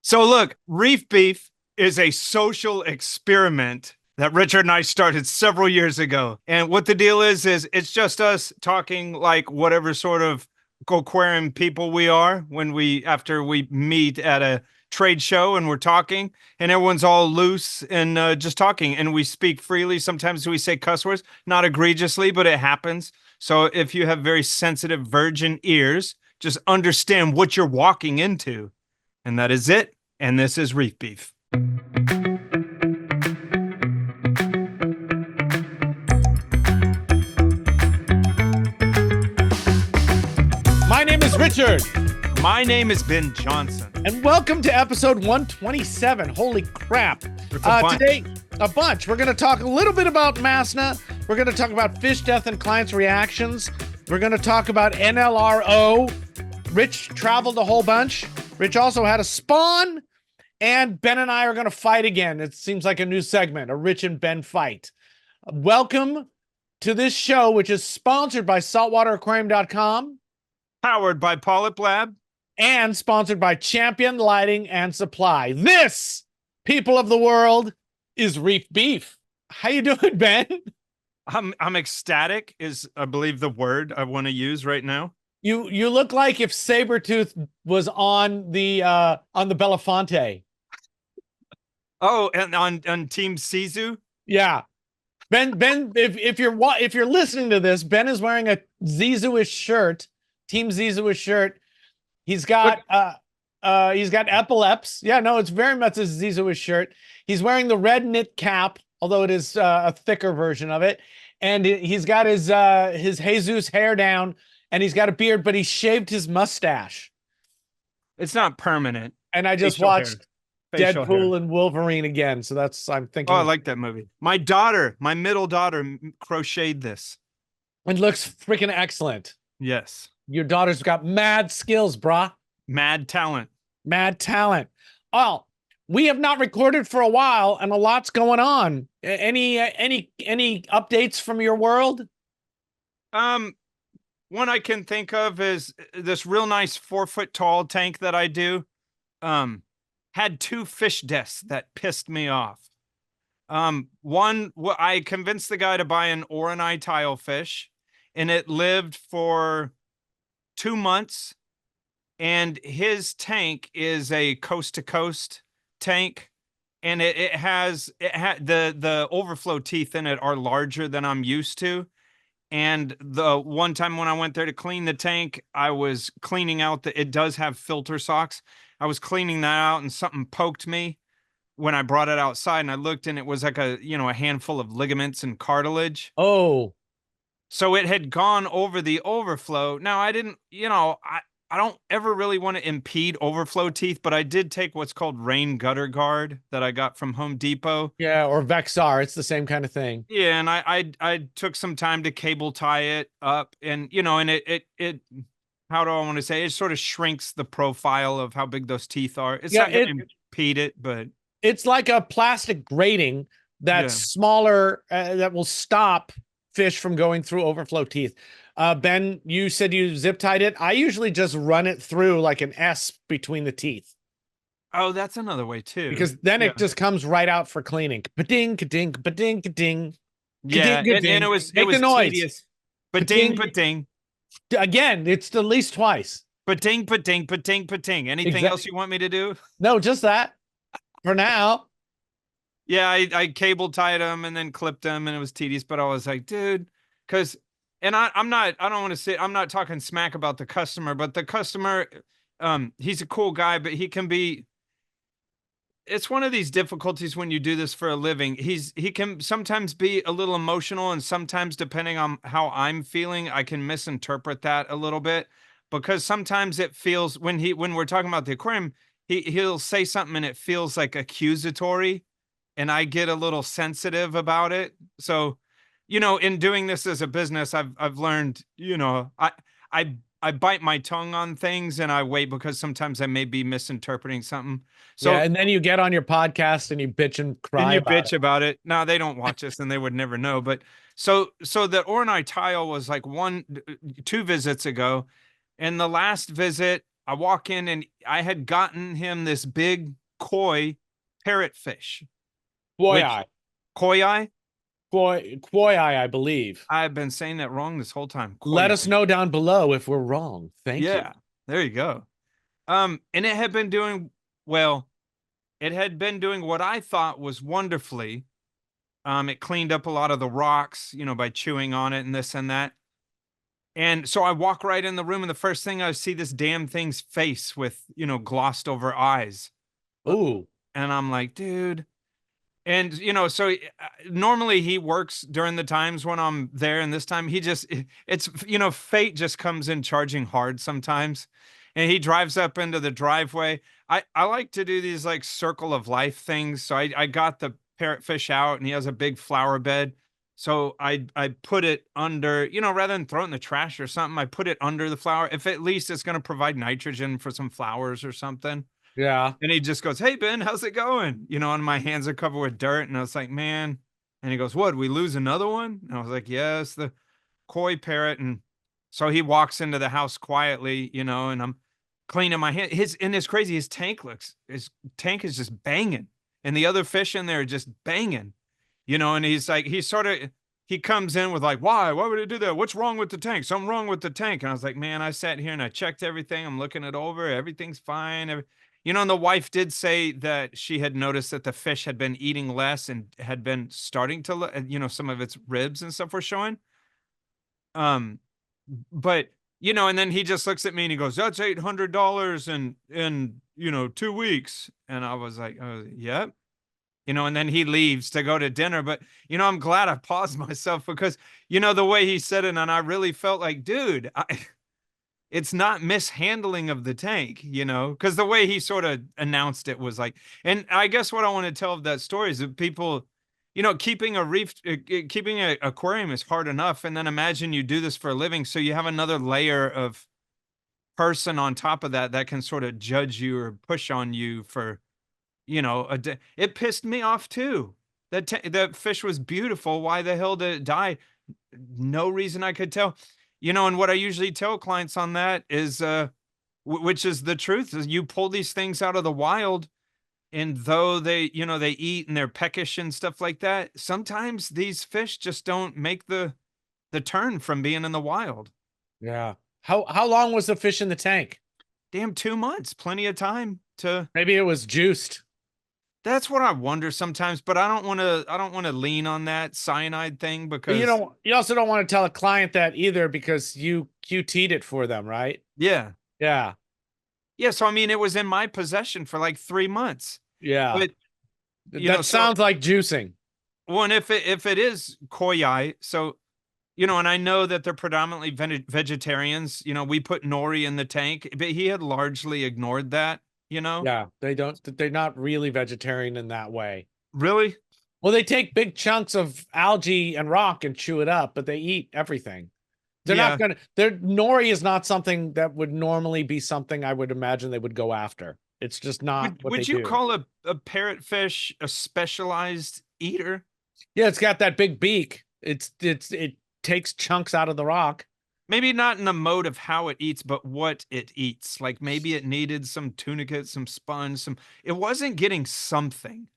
So look, Reef Beef is a social experiment that Richard and I started several years ago. And what the deal is it's just us talking like whatever sort of aquarium people we are when after we meet at a trade show and we're talking and everyone's all loose and just talking and we speak freely. Sometimes we say cuss words, not egregiously, but it happens. So if you have very sensitive virgin ears, just understand what you're walking into. And that is it. And this is Reef Beef. My name is Richard. My name is Ben Johnson. And welcome to episode 127. Holy crap. Today, a bunch. We're going to talk a little bit about MASNA. We're going to talk about fish death and clients' reactions. We're going to talk about NLRO. Rich traveled a whole bunch. Rich also had a spawn. And Ben and I are going to fight again. It seems like a new segment, a Rich and Ben fight. Welcome to this show, which is sponsored by saltwateraquarium.com. Powered by PolypLab. And sponsored by Champion Lighting and Supply. This, people of the world, is Reef Beef. How you doing, Ben? I'm ecstatic is, I believe, the word I want to use right now. You look like if Sabretooth was on the Belafonte. Oh, and on Team Sisu? Yeah. Ben, if you're listening to this, Ben is wearing a Zizou-ish shirt, Team Zizou-ish shirt. He's got epileps. Yeah, no, it's very much a Zizou-ish shirt. He's wearing the red knit cap, although it is a thicker version of it. And he's got his Jesus hair down, and he's got a beard, but he shaved his mustache. It's not permanent. And I just watched Deadpool and Wolverine again, so I'm thinking. Oh, I like that movie. My middle daughter, crocheted this. It looks freaking excellent. Yes. Your daughter's got mad skills, brah. Mad talent. Mad talent. Oh, we have not recorded for a while, and a lot's going on. Any updates from your world? One I can think of is this real nice 4-foot tall tank that I do. Had 2 fish deaths that pissed me off. One, I convinced the guy to buy an Orani tile fish, and it lived for 2 months. And his tank is a coast-to-coast tank, and it had the overflow teeth in it are larger than I'm used to. And the one time when I went there to clean the tank, I was cleaning out it does have filter socks. I was cleaning that out and something poked me when I brought it outside, and I looked and it was like a handful of ligaments and cartilage. Oh. So it had gone over the overflow. Now I didn't, I don't ever really want to impede overflow teeth, but I did take what's called rain gutter guard that I got from Home Depot. Yeah, or Vexar. It's the same kind of thing. Yeah, and I took some time to cable tie it up, and and it how do I want to say, it sort of shrinks the profile of how big those teeth are. It's not going to impede it, but it's like a plastic grating that's smaller that will stop fish from going through overflow teeth. Ben, you said you zip tied it. I usually just run it through like an S between the teeth. Oh, that's another way too. Because then it just comes right out for cleaning. Ka-ding, ka-ding, ka-ding, ka-ding. Yeah, and it was noise. Tedious. Ba-ding, ba-ding. Again, it's at least twice. Ba-ding, ba-ding, ba-ding, ba-ding. Anything else you want me to do? No, just that. For now. Yeah, I cable tied them and then clipped them, and it was tedious, but I was like, dude, because, and I'm not talking smack about the customer, but the customer, he's a cool guy, but he can be, it's one of these difficulties when you do this for a living. He can sometimes be a little emotional, and sometimes depending on how I'm feeling, I can misinterpret that a little bit, because sometimes it feels when we're talking about the aquarium, he'll say something and it feels like accusatory, and I get a little sensitive about it. So, in doing this as a business, I've learned, I bite my tongue on things and I wait, because sometimes I may be misinterpreting something. So, yeah, and then you get on your podcast and you bitch and cry. About it. No, they don't watch this and they would never know. But so the Orani tile was like 2 visits ago. And the last visit, I walk in and I had gotten him this big koi parrotfish, Koi which eye. koi eye. Koi eye, I believe. I've been saying that wrong this whole time. Let Koi us eye. know down below if we're wrong. Thank you. Yeah, there you go. And it had been doing well. It had been doing what I thought was wonderfully. It cleaned up a lot of the rocks, by chewing on it and this and that. And so I walk right in the room, and the first thing I see this damn thing's face with, glossed over eyes. Ooh. And I'm like, dude. And, so normally he works during the times when I'm there. And this time it's, fate just comes in charging hard sometimes. And he drives up into the driveway. I like to do these like circle of life things. So I got the parrotfish out, and he has a big flower bed. So I put it under, rather than throw it in the trash or something, I put it under the flower. If at least it's going to provide nitrogen for some flowers or something. Yeah. And he just goes, "Hey, Ben, how's it going?" And my hands are covered with dirt. And I was like, man. And he goes, "What, we lose another one?" And I was like, yes, the koi parrot. And so he walks into the house quietly, and I'm cleaning my hand. It's crazy. His tank is just banging. And the other fish in there are just banging, and he's like, he comes in with like, why would he do that? What's wrong with the tank? Something wrong with the tank. And I was like, man, I sat here and I checked everything. I'm looking it over. Everything's fine. And the wife did say that she had noticed that the fish had been eating less and had been starting to, some of its ribs and stuff were showing. Um, but and then he just looks at me and he goes, "That's $800 in 2 weeks." And I was like, "Yep." And then he leaves to go to dinner. But I'm glad I paused myself because the way he said it, and I really felt like, dude, it's not mishandling of the tank, because the way he sort of announced it was like, and I guess what I want to tell of that story is that people, keeping a reef, keeping an aquarium is hard enough. And then imagine you do this for a living. So you have another layer of person on top of that can sort of judge you or push on you for, it pissed me off too. That fish was beautiful. Why the hell did it die? No reason I could tell. And what I usually tell clients on that is, which is the truth, is you pull these things out of the wild, and though they eat and they're peckish and stuff like that, sometimes these fish just don't make the turn from being in the wild. Yeah. How long was the fish in the tank? Damn, 2 months, plenty of time to. Maybe it was juiced. That's what I wonder sometimes, but I don't want to lean on that cyanide thing But because you also don't want to tell a client that either because you QT'd it for them, right? yeah. Yeah. Yeah, so I mean it was in my possession for like 3 months. Yeah. But That so sounds like juicing. well, and if it is koi, so and I know that they're predominantly vegetarians. We put nori in the tank, but he had largely ignored that. Yeah, they're not really vegetarian in that way. Really? Well, they take big chunks of algae and rock and chew it up, but they eat everything. They're Yeah. not gonna their nori is not something that would normally be something I would imagine they would go after. It's just not Would what they would you do. call a parrotfish a specialized eater? Yeah, it's got that big beak. It takes chunks out of the rock. Maybe not in the mode of how it eats, but what it eats. Like maybe it needed some tunicate, some sponge, it wasn't getting something.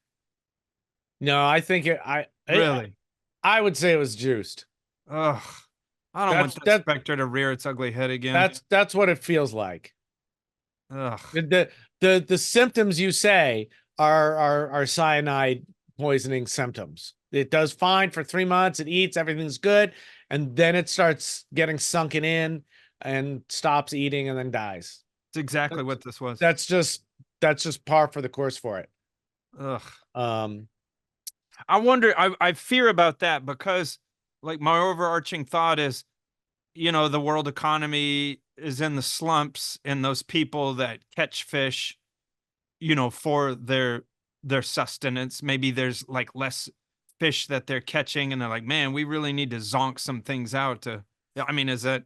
No, I think Really? I would say it was juiced. Ugh. I don't want that specter to rear its ugly head again. That's what it feels like. Ugh. The symptoms you say are cyanide poisoning symptoms. It does fine for 3 months. It eats, everything's good, and then it starts getting sunken in and stops eating and then dies. It's exactly what this was. That's just par for the course for it. Ugh. Um, I wonder, I fear about that because like my overarching thought is, the world economy is in the slumps, and those people that catch fish, for their sustenance, maybe there's like less fish that they're catching, and they're like, man, we really need to zonk some things out to. I mean, is it?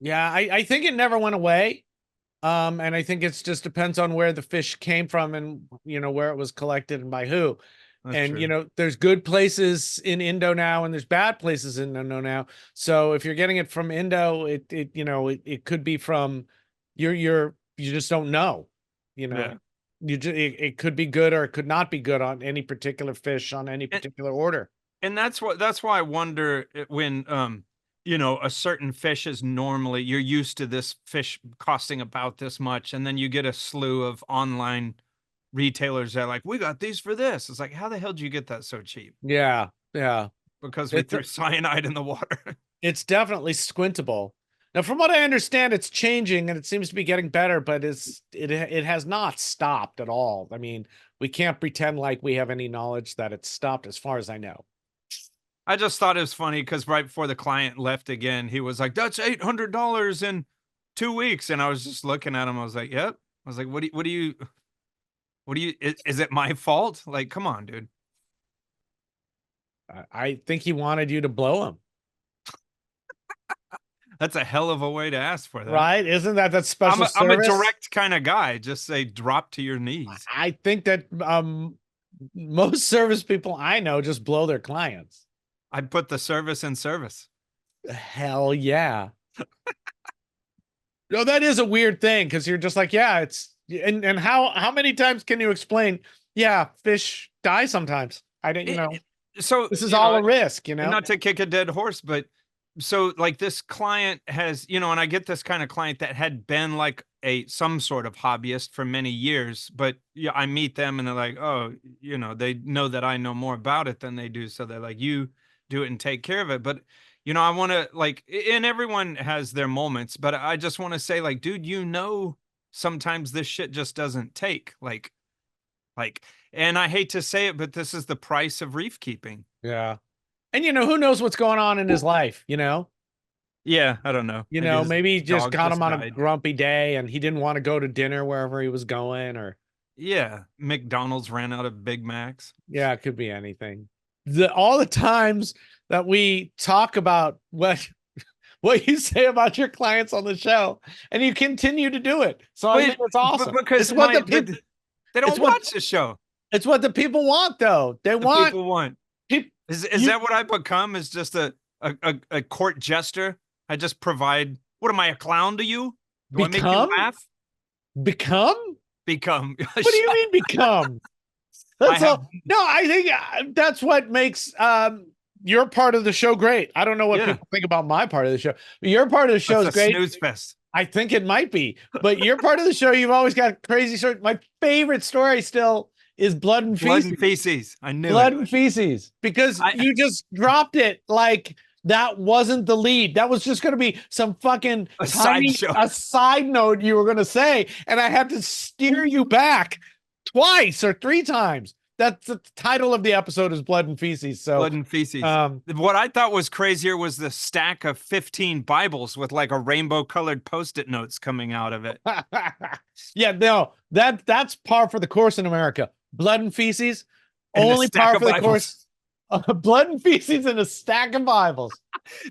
yeah, I think it never went away. And I think it's just depends on where the fish came from and where it was collected and by who. That's And true. there's good places in Indo now, and there's bad places in Indo now. So if you're getting it from Indo, it could be from your just don't know, Yeah. it could be good or it could not be good on any particular fish on any particular order. And that's why I wonder when a certain fish is normally, you're used to this fish costing about this much, and then you get a slew of online retailers that are like, we got these for this. It's like, how the hell did you get that so cheap? Yeah, yeah. Because we threw cyanide in the water. It's definitely squintable. Now, from what I understand, it's changing and it seems to be getting better, but it has not stopped at all. I mean, we can't pretend like we have any knowledge that it's stopped, as far as I know. I just thought it was funny because right before the client left again, he was like, "That's $800 in 2 weeks," and I was just looking at him. I was like, "Yep." I was like, Is it my fault? Like, come on, dude." I think he wanted you to blow him. That's a hell of a way to ask for that. Right? Isn't that special service? I'm a direct kind of guy. Just say drop to your knees. I think that most service people I know just blow their clients. I put the service in service. Hell yeah. No, that is a weird thing because you're just like, yeah, it's and how many times can you explain? Yeah, fish die sometimes. I didn't, So this is all a risk, Not to kick a dead horse, but so like this client has, and I get this kind of client that had been like some sort of hobbyist for many years, but yeah, I meet them and they're like, oh, they know that I know more about it than they do. So they're like, you do it and take care of it. But, I want to and everyone has their moments, but I just want to say like, dude, sometimes this shit just doesn't take and I hate to say it, but this is the price of reef keeping. Yeah. And who knows what's going on in his life, Yeah, I don't know. Maybe he just got him on a grumpy day and he didn't want to go to dinner wherever he was going, or yeah, McDonald's ran out of Big Macs. Yeah, it could be anything. All the times that we talk about what you say about your clients on the show, and you continue to do it. So I think it's awesome. Because they don't watch the show. It's what the people want, though. People want. Is that what I become? Is just a court jester? I just provide. What am I, a clown to you? Do I make you laugh? Become? What do you mean become? I think that's what makes your part of the show great. I don't know what people think about my part of the show. But your part of the show is great. Snooze fest. I think it might be, but your part of the show, you've always got crazy stories. My favorite story still is Blood and Feces. Blood and Feces. I knew Blood and Feces, because you just dropped it like that wasn't the lead. That was just going to be some fucking a side note you were going to say, and I had to steer you back twice or three times. That's the title of the episode, is Blood and Feces. So Blood and Feces. What I thought was crazier was the stack of 15 Bibles with like a rainbow colored Post-it notes coming out of it. Yeah, no, that's par for the course in America. Blood and Feces, and only par for the course. Blood and Feces and a stack of Bibles.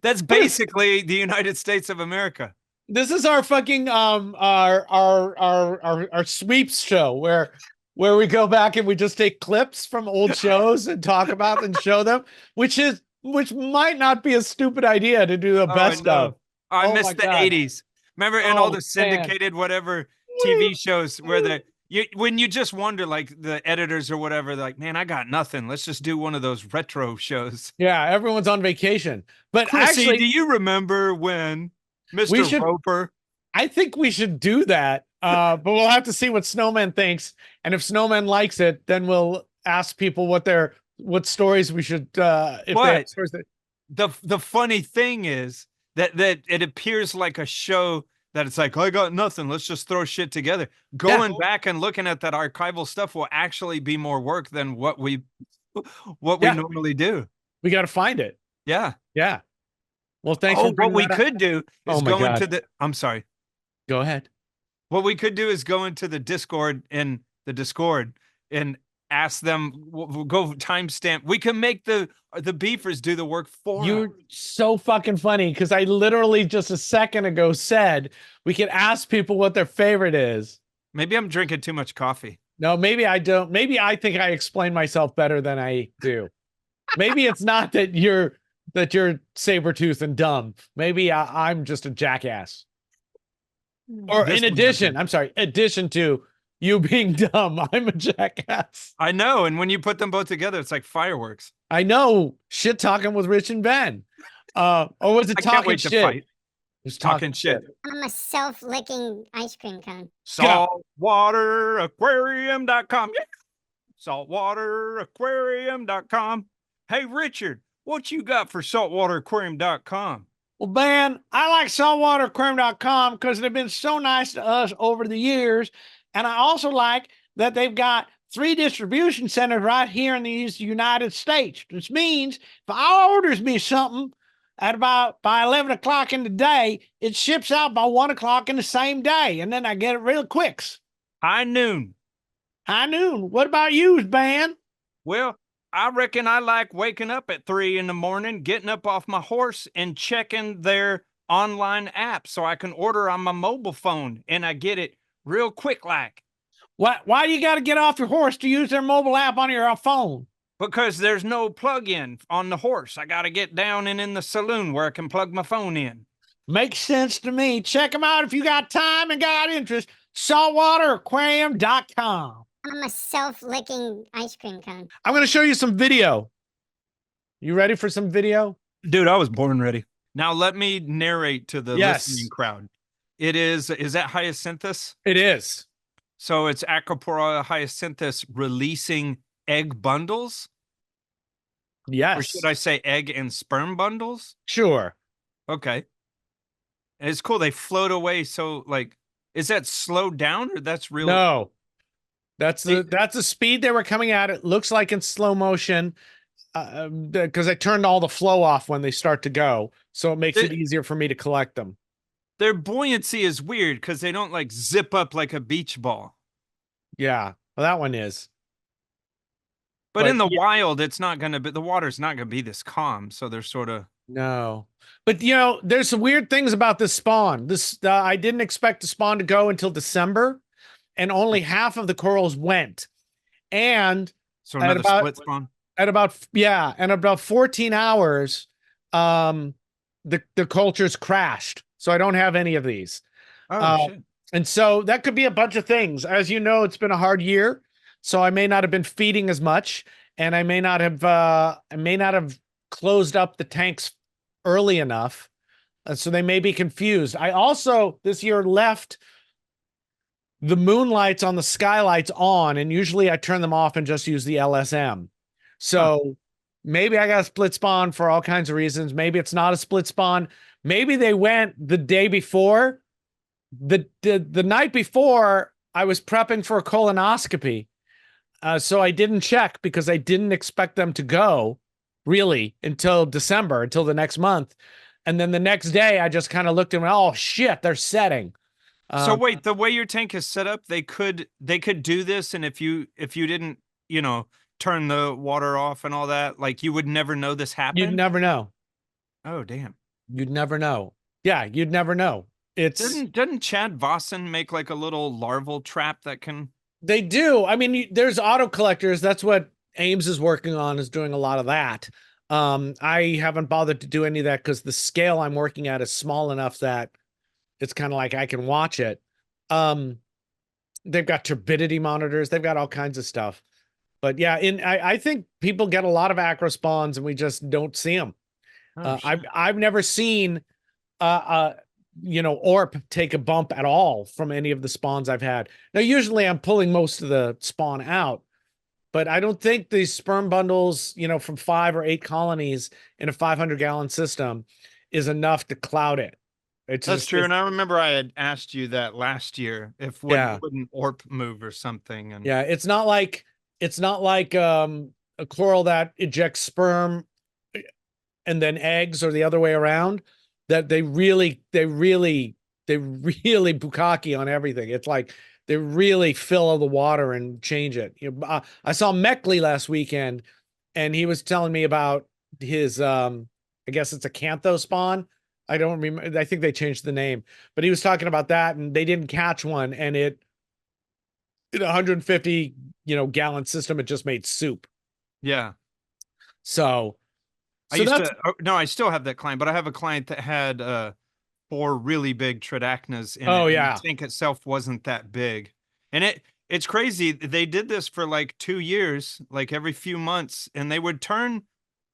That's basically the United States of America. This is our fucking our sweeps show where we go back and we just take clips from old shows and talk about and show them, which might not be a stupid idea to do the best of. I missed the 80s. Remember in all the syndicated whatever TV shows where when you just wonder, like the editors or whatever, they're like, man, I got nothing. Let's just do one of those retro shows. Yeah, everyone's on vacation. But Chrissy, actually, do you remember when Mr. Roper? I think we should do that. But we'll have to see what Snowman thinks. And if Snowman likes it, then we'll ask people what stories we should the funny thing is that it appears like a show that it's like, I got nothing, let's just throw shit together. Going back and looking at that archival stuff will actually be more work than what we normally do. We got to find it. Yeah. Well, thanks for what we could do is go into the I'm sorry. Go ahead. What we could do is go into the Discord and ask them, we'll go timestamp. We can make the beefers do the work for you. So fucking funny, because I literally just a second ago said we could ask people what their favorite is. Maybe I'm drinking too much coffee. No, maybe I don't. Maybe I think I explain myself better than I do. Maybe it's not that you're saber-toothed and dumb. Maybe I'm just a jackass. Or This in one right addition, here. I'm sorry, addition to you being dumb, I'm a jackass. I know. And when you put them both together, it's like fireworks. I know. Shit talking with Rich and Ben. Or was it I can't talking wait to shit? fight. It was Talking talking shit. shit. I'm a self-licking ice cream cone. Go. Saltwateraquarium.com. Yeah. Saltwateraquarium.com. Hey, Richard, what you got for saltwateraquarium.com? Well, Ben, I like saltwateraquarium.com because they've been so nice to us over the years. And I also like that they've got 3 distribution centers right here in the United States, which means if I orders me something at about by 11 o'clock in the day, it ships out by 1 o'clock in the same day. And then I get it real quick. High noon. High noon. What about you, Ben? Well, I reckon I like waking up at 3 in the morning, getting up off my horse and checking their online app so I can order on my mobile phone and I get it real quick like. Why do you got to get off your horse to use their mobile app on your phone? Because there's no plug-in on the horse. I got to get down and in the saloon where I can plug my phone in. Makes sense to me. Check them out if you got time and got interest. Saltwateraquarium.com. I'm a self-licking ice cream cone. I'm going to show you some video. You ready for some video? Dude, I was born ready. Now let me narrate to the Yes. listening crowd. Is that hyacinthus? It is. So it's Acropora hyacinthus releasing egg bundles? Yes. Or should I say egg and sperm bundles? Sure. Okay. And it's cool. They float away. So like, is that slowed down or that's real? No. That's the speed they were coming at. It looks like in slow motion because I turned all the flow off when they start to go. So it makes it easier for me to collect them. Their buoyancy is weird because they don't like zip up like a beach ball. Yeah. Well, that one is. But in the wild, it's not going to be, the water's not going to be this calm. So they're sort of. No. But, you know, there's some weird things about this spawn. I didn't expect the spawn to go until December, and only half of the corals went. And so another split spawn? At about 14 hours, the cultures crashed. So I don't have any of these. Oh, shit. And so that could be a bunch of things. As you know, it's been a hard year. So I may not have been feeding as much, and I may not have closed up the tanks early enough. So they may be confused. I also this year left the moonlights on the skylights on, and usually I turn them off and just use the LSM. So maybe I got a split spawn for all kinds of reasons. Maybe it's not a split spawn. Maybe they went the day before. The night before, I was prepping for a colonoscopy. So I didn't check because I didn't expect them to go really until December, until the next month. And then the next day I just kind of looked and went, oh shit, they're setting. So wait, the way your tank is set up, they could do this. And if you didn't, turn the water off and all that, like you would never know this happened. You'd never know. Oh, damn. You'd never know. Yeah. You'd never know. Doesn't Chad Vossen make like a little larval trap that can? They do. I mean, there's auto collectors. That's what Ames is working on, is doing a lot of that. I haven't bothered to do any of that because the scale I'm working at is small enough that it's kind of like I can watch it. They've got turbidity monitors. They've got all kinds of stuff. But yeah, I think people get a lot of acro spawns and we just don't see them. I've never seen ORP take a bump at all from any of the spawns I've had. Now, usually I'm pulling most of the spawn out, but I don't think these sperm bundles, from 5 or 8 colonies in a 500-gallon system is enough to cloud it. That's true. And I remember I had asked you that last year, if wouldn't ORP move or something. And yeah, it's not like a coral that ejects sperm and then eggs, or the other way around, that they really bukkake on everything. It's like they really fill the water and change it. I saw Meckley last weekend, and he was telling me about his I guess it's a Cantho spawn. I don't remember. I think they changed the name, but he was talking about that, and they didn't catch one, and in a 150 gallon system, it just made soup. Yeah. So I still have that client, but I have a client that had 4 really big tridacnas in Oh it. And yeah. the tank itself wasn't that big. And it's crazy. They did this for like 2 years, like every few months, and they would turn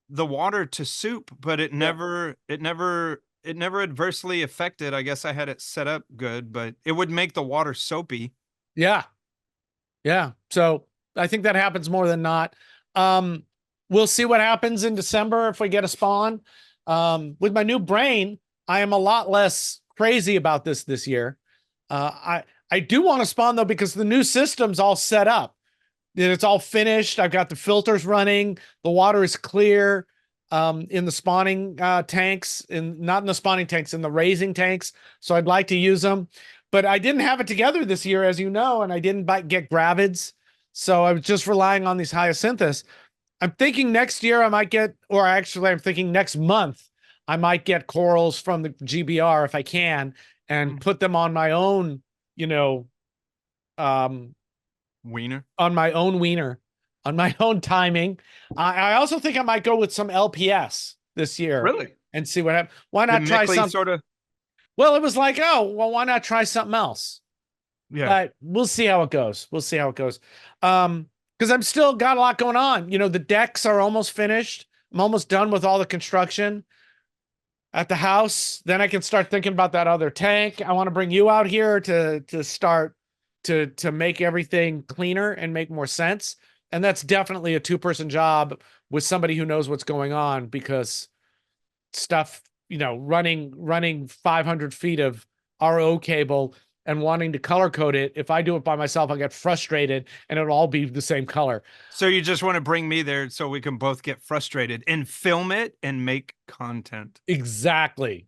the water to soup, but it never adversely affected. I guess I had it set up good, but it would make the water soapy. Yeah. Yeah. So I think that happens more than not. Um, we'll see what happens in December if we get a spawn. With my new brain, I am a lot less crazy about this year. I do want to spawn though, because the new system's all set up. It's all finished. I've got the filters running. The water is clear in the spawning tanks, not in the spawning tanks, in the raising tanks. So I'd like to use them. But I didn't have it together this year, as you know, and I didn't get gravids. So I was just relying on these hyacinthus. I'm thinking next year I might get, or actually I'm thinking next month, I might get corals from the GBR if I can and put them on my own, Wiener. on my own wiener, on my own timing. I also think I might go with some LPS this year. Really? And see what happens. Why not try something? Sort of. Well, it was like, oh, well, why not try something else? Yeah. But we'll see how it goes. We'll see how it goes. Because I'm still got a lot going on. The decks are almost finished. I'm almost done with all the construction at the house. Then I can start thinking about that other tank. I want to bring you out here to start to make everything cleaner and make more sense. And that's definitely a 2-person job with somebody who knows what's going on, because stuff, running 500 feet of RO cable and wanting to color code it. If I do it by myself, I'll get frustrated and it'll all be the same color. So you just want to bring me there so we can both get frustrated and film it and make content. Exactly.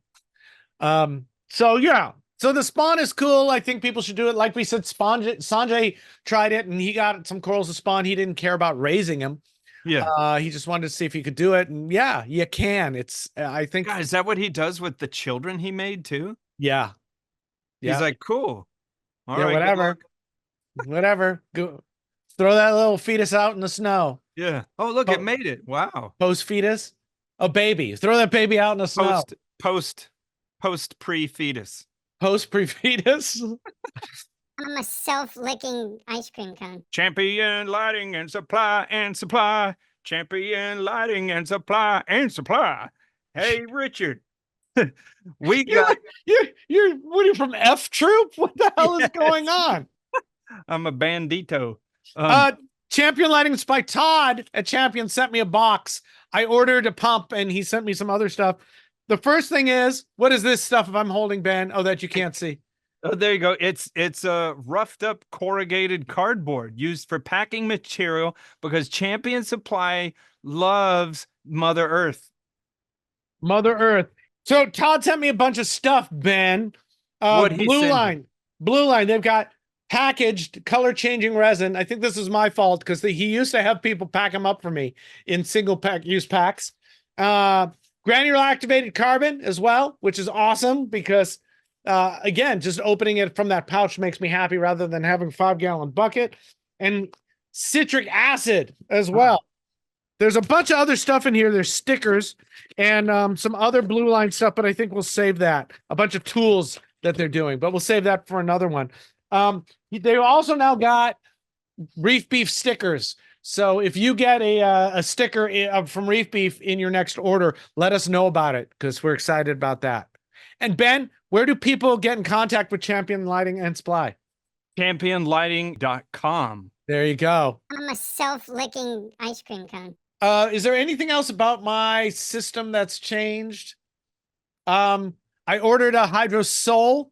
So yeah. So the spawn is cool. I think people should do it. Like we said, Sanjay tried it and he got some corals to spawn. He didn't care about raising them. Yeah. He just wanted to see if he could do it. And yeah, you can. I think. God, is that what he does with the children he made too? Yeah. Yeah. He's like, cool. All yeah, right, whatever. Whatever. Go throw that little fetus out in the snow. Yeah. Oh, look, it made it. Wow. Post fetus. A baby. Throw that baby out in the snow. Post pre-fetus. Post pre-fetus. I'm a self-licking ice cream cone. Champion lighting and supply and supply. Champion lighting and supply and supply. Hey, Richard. We got you're what are you from F Troop? What the hell is going on? I'm a bandito. Champion Lighting by Todd at Champion sent me a box. I ordered a pump and he sent me some other stuff. The first thing is, what is this stuff if I'm holding, Ben? Oh, that you can't see. Oh, there you go. It's a roughed up corrugated cardboard used for packing material because Champion Supply loves Mother Earth. Mother Earth. So Todd sent me a bunch of stuff, Ben. Blue Line. They've got packaged color changing resin. I think this is my fault because he used to have people pack them up for me in single pack use packs. Granular activated carbon as well, which is awesome because again, just opening it from that pouch makes me happy rather than having a 5-gallon bucket. And citric acid as well. There's a bunch of other stuff in here. There's stickers and some other Blue Line stuff, but I think we'll save that. A bunch of tools that they're doing, but we'll save that for another one. They also now got Reef Beef stickers. So if you get a sticker from Reef Beef in your next order, let us know about it because we're excited about that. And Ben, where do people get in contact with Champion Lighting and Supply? Championlighting.com. There you go. I'm a self-licking ice cream cone. Is there anything else about my system that's changed? I ordered a Hydrosol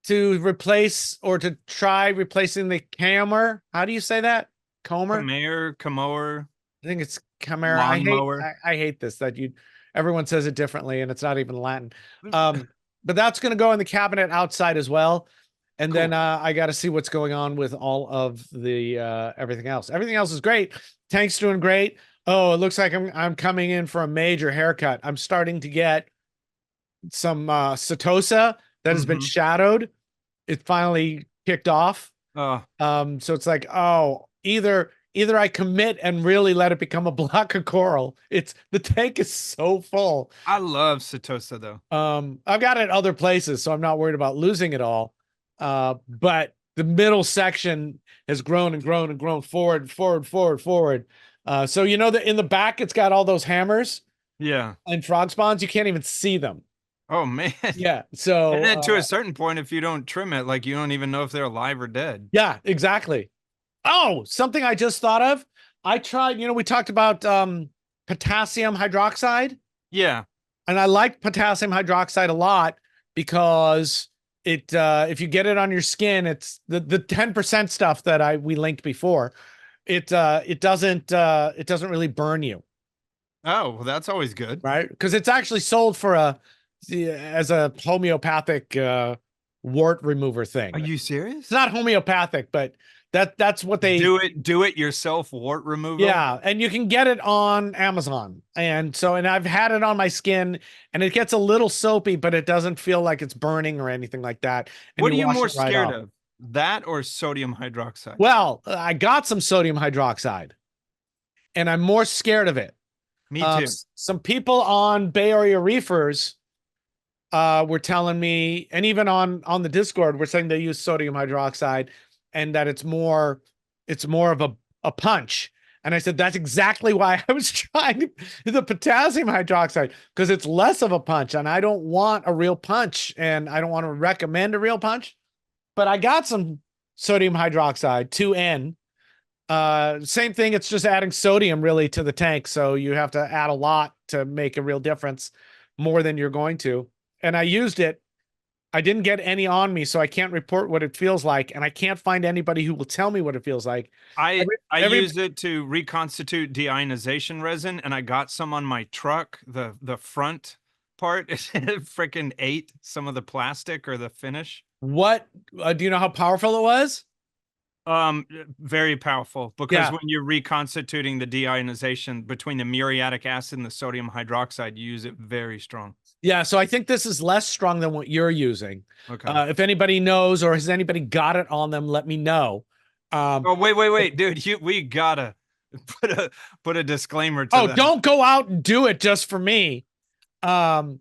to replace or to try replacing the Comer. How do you say that? Comer? Comer. I think it's Comer. I hate this that everyone says it differently and it's not even Latin. But that's going to go in the cabinet outside as well. And cool. Then I got to see what's going on with all of the everything else. Everything else is great. Tank's doing great. Oh, it looks like I'm coming in for a major haircut. I'm starting to get some Setosa that has been shadowed. It finally kicked off. So it's like, oh, either either I commit and really let it become a block of coral. The tank is so full. I love Setosa though. I've got it other places, so I'm not worried about losing it all. But the middle section has grown and grown and grown forward. So you know that in the back it's got all those hammers Yeah. and frog spawns. You can't even see them. Oh man. Yeah. So And then to a certain point, if you don't trim it, like you don't even know if they're alive or dead. yeah, exactly. Oh, something I just thought of. I tried, we talked about potassium hydroxide. Yeah. And I like potassium hydroxide a lot because if you get it on your skin, it's the 10% stuff that we linked before. It doesn't really burn you. Oh, well, that's always good. Right? Because it's actually sold as a homeopathic wart remover thing. Are you serious? It's not homeopathic, but that's what they do it yourself wart removal. Yeah, and you can get it on Amazon. And I've had it on my skin and it gets a little soapy, but it doesn't feel like it's burning or anything like that. And what are you wash more it right scared off. of? That or sodium hydroxide? Well, I got some sodium hydroxide and I'm more scared of it. Me too. Some people on Bay Area Reefers were telling me, and even on the Discord, were saying they use sodium hydroxide and that it's more of a punch. And I said, that's exactly why I was trying the potassium hydroxide, because it's less of a punch and I don't want a real punch and I don't want to recommend a real punch. But I got some sodium hydroxide, 2N. Same thing. It's just adding sodium really to the tank. So you have to add a lot to make a real difference, more than you're going to. And I used it. I didn't get any on me, so I can't report what it feels like. And I can't find anybody who will tell me what it feels like. I use it to reconstitute deionization resin, and I got some on my truck, the front part. Freaking ate some of the plastic or the finish. What do you know how powerful it was? Very powerful, because when you're reconstituting the deionization between the muriatic acid and the sodium hydroxide, you use it very strong. Yeah, so I think this is less strong than what you're using. Okay. If anybody knows or has anybody got it on them, let me know. Oh, wait, dude, we gotta put a disclaimer to that. Don't go out and do it just for me. Don't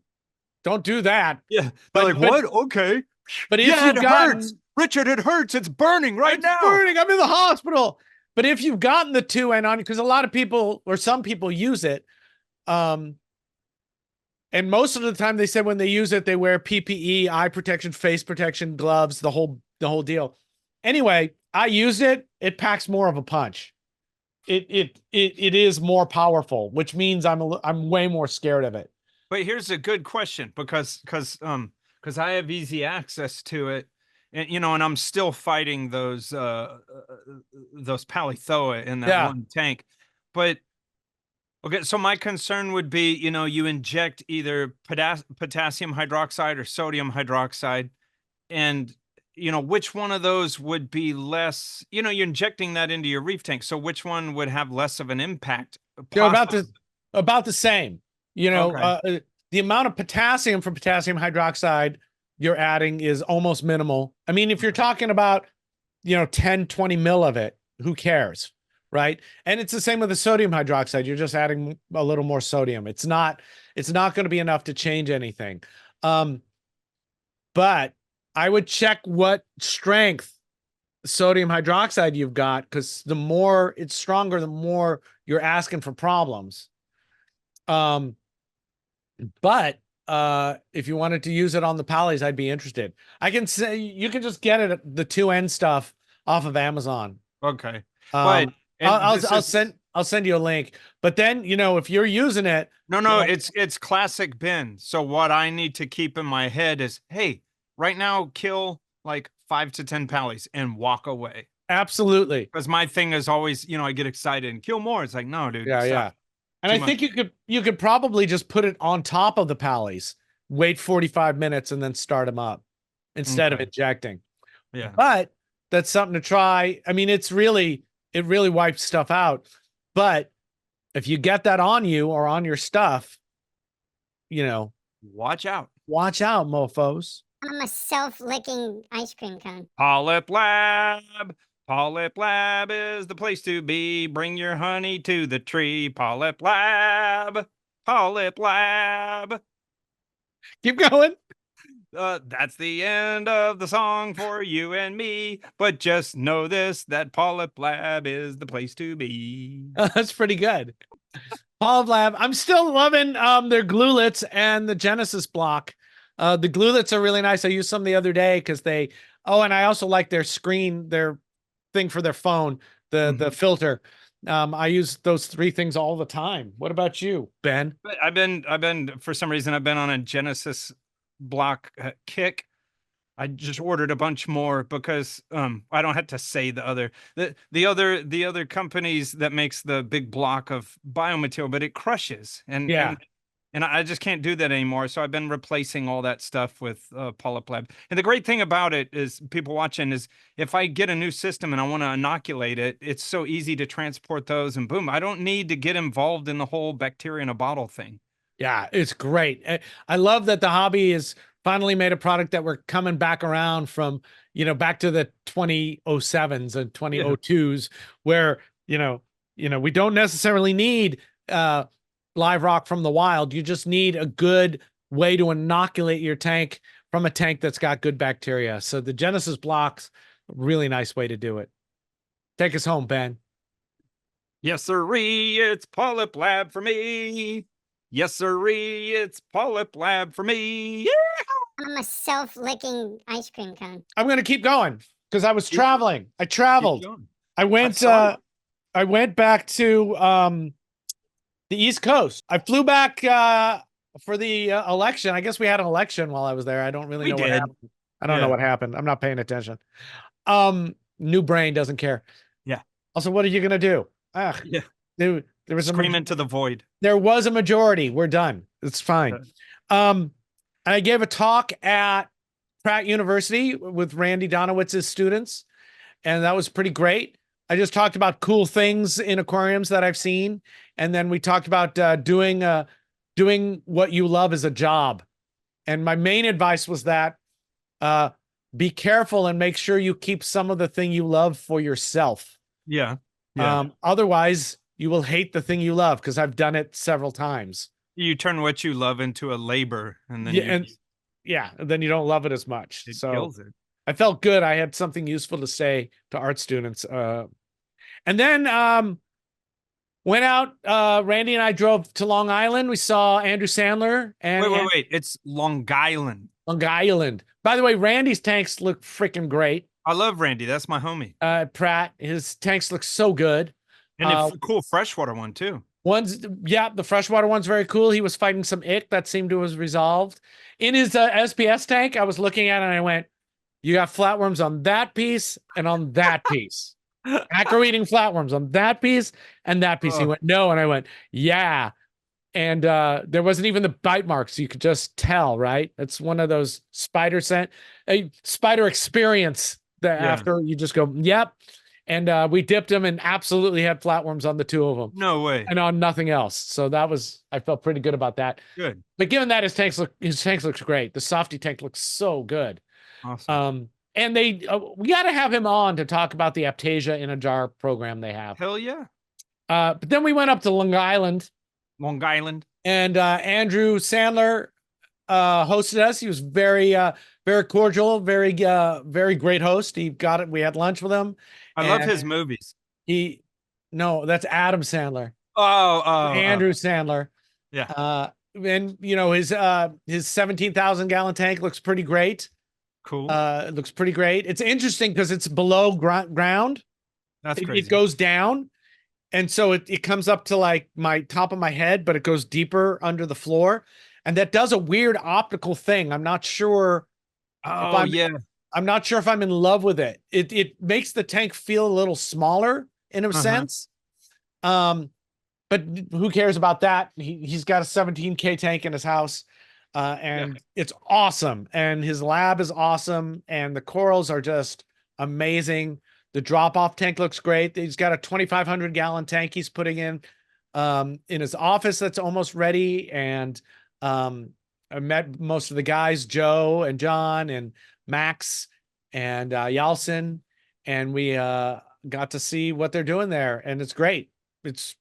do that. Yeah, but what? Okay. But if you've gotten hurts. Richard, it hurts. It's burning right now. It's burning. I'm in the hospital. But if you've gotten the 2N on, because a lot of people or some people use it, and most of the time they said when they use it, they wear PPE, eye protection, face protection, gloves, the whole deal. Anyway, I used it. It packs more of a punch. It is more powerful, which means I'm way more scared of it. But here's a good question, because I have easy access to it. And and I'm still fighting those Palithoa in that one tank. But okay, so my concern would be, you inject either potassium hydroxide or sodium hydroxide, and which one of those would be less, you're injecting that into your reef tank. So which one would have less of an impact? They're about the same. The amount of potassium from potassium hydroxide you're adding is almost minimal. I mean, if you're talking about, 10, 20 mil of it, who cares? Right. And it's the same with the sodium hydroxide. You're just adding a little more sodium. It's not going to be enough to change anything. But I would check what strength sodium hydroxide you've got, because the more it's stronger, the more you're asking for problems. But if you wanted to use it on the Pallies, I'd be interested. I can say you can just get it, the 2N stuff, off of Amazon. Okay. But I'll send you a link. But then, if you're using it. No, it's classic Ben. So what I need to keep in my head is, hey, right now, kill like 5 to 10 Pallies and walk away. Absolutely. Because my thing is always, I get excited and kill more. It's like, no, dude. Yeah. And I think you could probably just put it on top of the Pallies, wait 45 minutes, and then start them up instead of injecting. Yeah. But that's something to try. I mean, it really wipes stuff out. But if you get that on you or on your stuff, watch out. Watch out, mofos. I'm a self-licking ice cream cone. PolypLab. PolypLab is the place to be. Bring your honey to the tree. PolypLab. PolypLab. Keep going. That's the end of the song for you and me. But just know this, that PolypLab is the place to be. That's pretty good. PolypLab. I'm still loving their gluelets and the Genesis block. The gluelets are really nice. I used some the other day because they. Oh, and I also like their screen, their thing for their phone, the filter. I use those three things all the time. What about you, Ben? But I've been for some reason I've been on a Genesis block kick. I just ordered a bunch more because I don't have to say the other companies that makes the big block of biomaterial, but it crushes and I just can't do that anymore. So I've been replacing all that stuff with PolypLab. And the great thing about it is, people watching, is if I get a new system and I want to inoculate it, it's so easy to transport those and boom, I don't need to get involved in the whole bacteria in a bottle thing. Yeah, it's great. I love that the hobby has finally made a product that we're coming back around from, back to the 2007s and 2002s where, we don't necessarily need live rock from the wild. You just need a good way to inoculate your tank from a tank that's got good bacteria. So the Genesis blocks, really nice way to do it. Take us home, Ben. Yes, sirree, it's PolypLab for me. Yes, sirree, it's PolypLab for me. Yeah! I'm a self-licking ice cream cone. I'm going to keep going because I was traveling. I traveled. I went back to the East Coast. I flew back for the election. I guess we had an election while I was there. I don't really know what happened. I don't know what happened. I'm not paying attention. New brain doesn't care. Yeah. Also, what are you gonna do? Yeah. There was scream into the void. There was a majority. We're done. It's fine. I gave a talk at Pratt University with Randy Donowitz's students, and that was pretty great. I just talked about cool things in aquariums that I've seen. And then we talked about doing what you love as a job. And my main advice was that be careful and make sure you keep some of the thing you love for yourself. Yeah. Otherwise, you will hate the thing you love, because I've done it several times. You turn what you love into a labor, and then then you don't love it as much. It kills it. I felt good. I had something useful to say to art students. And then went out. Randy and I drove to Long Island. We saw Andrew Sandler. And wait. It's Long Island. Long Island. By the way, Randy's tanks look freaking great. I love Randy. That's my homie. Pratt, his tanks look so good. And a cool freshwater one too. The freshwater one's very cool. He was fighting some ick that seemed to have resolved. In his SPS tank, I was looking at it and I went, you got flatworms on that piece and on that piece. Macro-eating flatworms on that piece and that piece. He went, no. And I went, yeah. And there wasn't even the bite marks. You could just tell, right? It's one of those spider experience that after you just go, yep. And we dipped them and absolutely had flatworms on the two of them. No way. And on nothing else. So I felt pretty good about that. Good. But given that his tank looks great. The softy tank looks so good. Awesome. And we got to have him on to talk about the Aptasia in a Jar program they have. Hell yeah. But then we went up to Long Island. And Andrew Sandler hosted us. He was very cordial, very great host. We had lunch with him. I love his movies. That's Adam Sandler. Andrew Sandler. Yeah. And his 17,000 gallon tank looks pretty great. Cool. It looks pretty great. It's interesting because it's below ground. That's crazy. It goes down. And so it comes up to like my top of my head, but it goes deeper under the floor. And that does a weird optical thing. I'm not sure. I'm not sure if I'm in love with it. It makes the tank feel a little smaller in a sense. But who cares about that? He's got a 17K tank in his house. And it's awesome. And his lab is awesome. And the corals are just amazing. The drop-off tank looks great. He's got a 2,500 gallon tank he's putting in his office that's almost ready. And I met most of the guys, Joe and John and Max and Yalson. and we got to see what they're doing there, and it's great. It's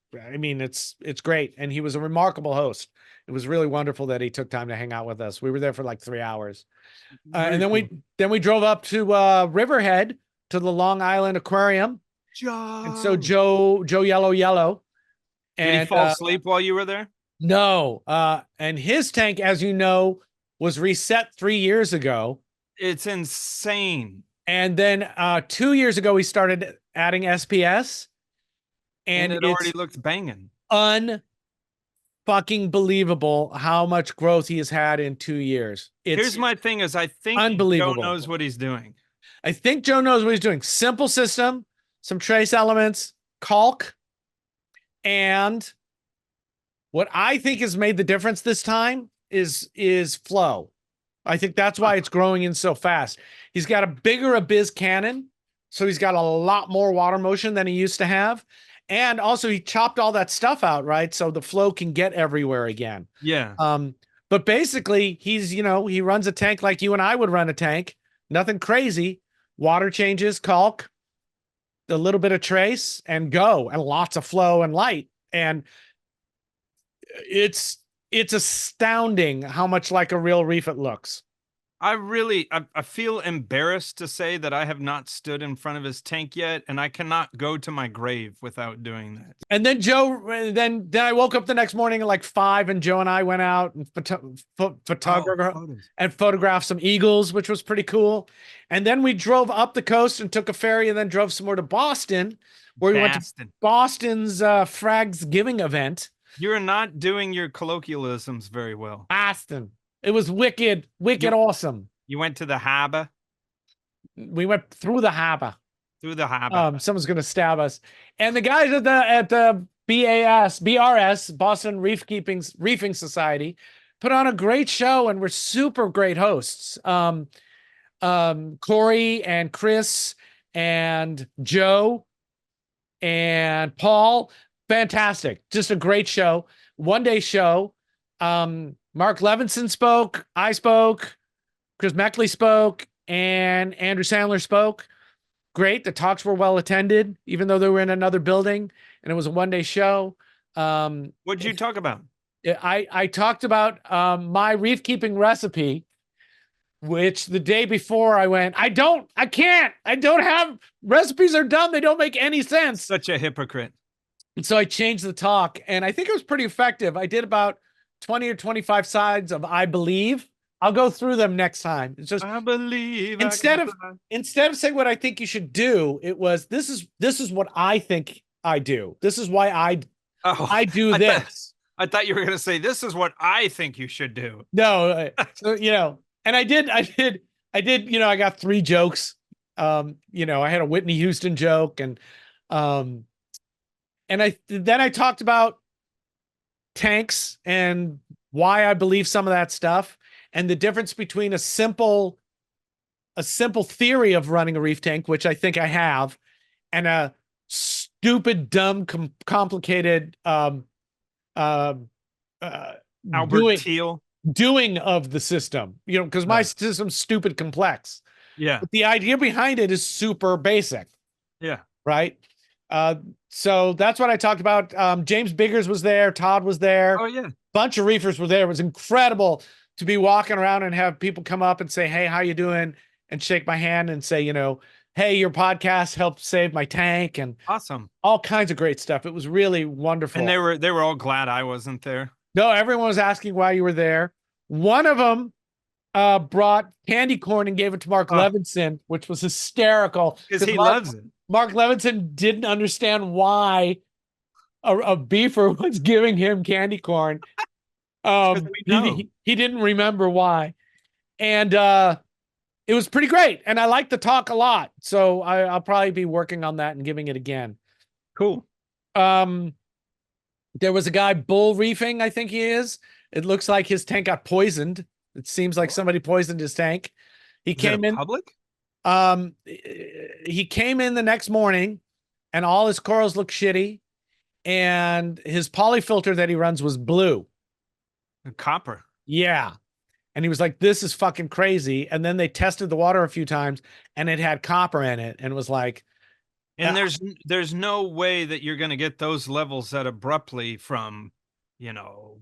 great, and he was a remarkable host. It was really wonderful that he took time to hang out with us. We were there for like 3 hours. And then we drove up to Riverhead to the Long Island Aquarium. And so Joe Yellow. Did he fall asleep while you were there? No. And his tank, as you know, was reset 3 years ago. It's insane. And then 2 years ago, we started adding SPS. And it already looks banging. Fucking believable how much growth he has had in 2 years. Here's my thing is I think unbelievable. Joe knows what he's doing. I think Joe knows what he's doing. Simple system, some trace elements, caulk, and what I think has made the difference this time is flow. I think that's why it's growing in so fast. He's got a bigger abyss cannon, so he's got a lot more water motion than he used to have. And also he chopped all that stuff out, right? So the flow can get everywhere again. Yeah. But basically he's, he runs a tank like you and I would run a tank. Nothing crazy. Water changes, caulk, a little bit of trace, and go, and lots of flow and light. And it's astounding how much like a real reef it looks. I feel embarrassed to say that I have not stood in front of his tank yet, and I cannot go to my grave without doing that. And then then I woke up the next morning at like 5, and Joe and I went out and photographed some eagles, which was pretty cool. And then we drove up the coast and took a ferry, and then drove some more to Boston, where we went to Boston's Frags Giving event. You're not doing your colloquialisms very well. Boston. It was wicked awesome. You went to the harbor? We went through the harbor. Through the harbor. Someone's gonna stab us. And the guys at the BRS, Boston Reefing Society, put on a great show and were super great hosts. Corey and Chris and Joe and Paul, fantastic. Just a great show. 1-day show. Mark Levinson spoke, I spoke, Chris Meckley spoke, and Andrew Sandler spoke. Great. The talks were well attended, even though they were in another building, and it was a 1-day show. What did you talk about? I talked about my reef keeping recipe, which the day before I went, I don't have recipes are done. They don't make any sense. Such a hypocrite. And so I changed the talk, and I think it was pretty effective. I did about 20 or 25 sides of I believe. I'll go through them next time. It's just I believe instead of saying what I think you should do, it was this is what I think I do. This is why I do this. I thought you were going to say this is what I think you should do. No, so, and I did, I got 3 jokes. I had a Whitney Houston joke, and then I talked about tanks and why I believe some of that stuff, and the difference between a simple theory of running a reef tank, which I think I have, and a stupid, dumb, complicated Albert Teal doing of the system, because my system's stupid complex. Yeah. But the idea behind it is super basic. Yeah. Right. So that's what I talked about. James Biggers was there. Todd was there. Oh yeah. Bunch of reefers were there. It was incredible to be walking around and have people come up and say, "Hey, how you doing?" and shake my hand and say, "Hey, your podcast helped save my tank," and awesome. All kinds of great stuff. It was really wonderful. And they were all glad I wasn't there. No, everyone was asking why you were there. One of them brought candy corn and gave it to Mark Levinson, which was hysterical. Because he loves it. Mark Levinson didn't understand why a beefer was giving him candy corn. He didn't remember why. And it was pretty great. And I liked the talk a lot. So I'll probably be working on that and giving it again. Cool. There was a guy bull reefing, I think he is. It looks like his tank got poisoned. It seems like somebody poisoned his tank. He came in public. He came in the next morning, and all his corals looked shitty, and his polyfilter that he runs was blue. Copper. Yeah. And he was like, this is fucking crazy. And then they tested the water a few times and it had copper in it and was like, And there's no way that you're going to get those levels that abruptly from,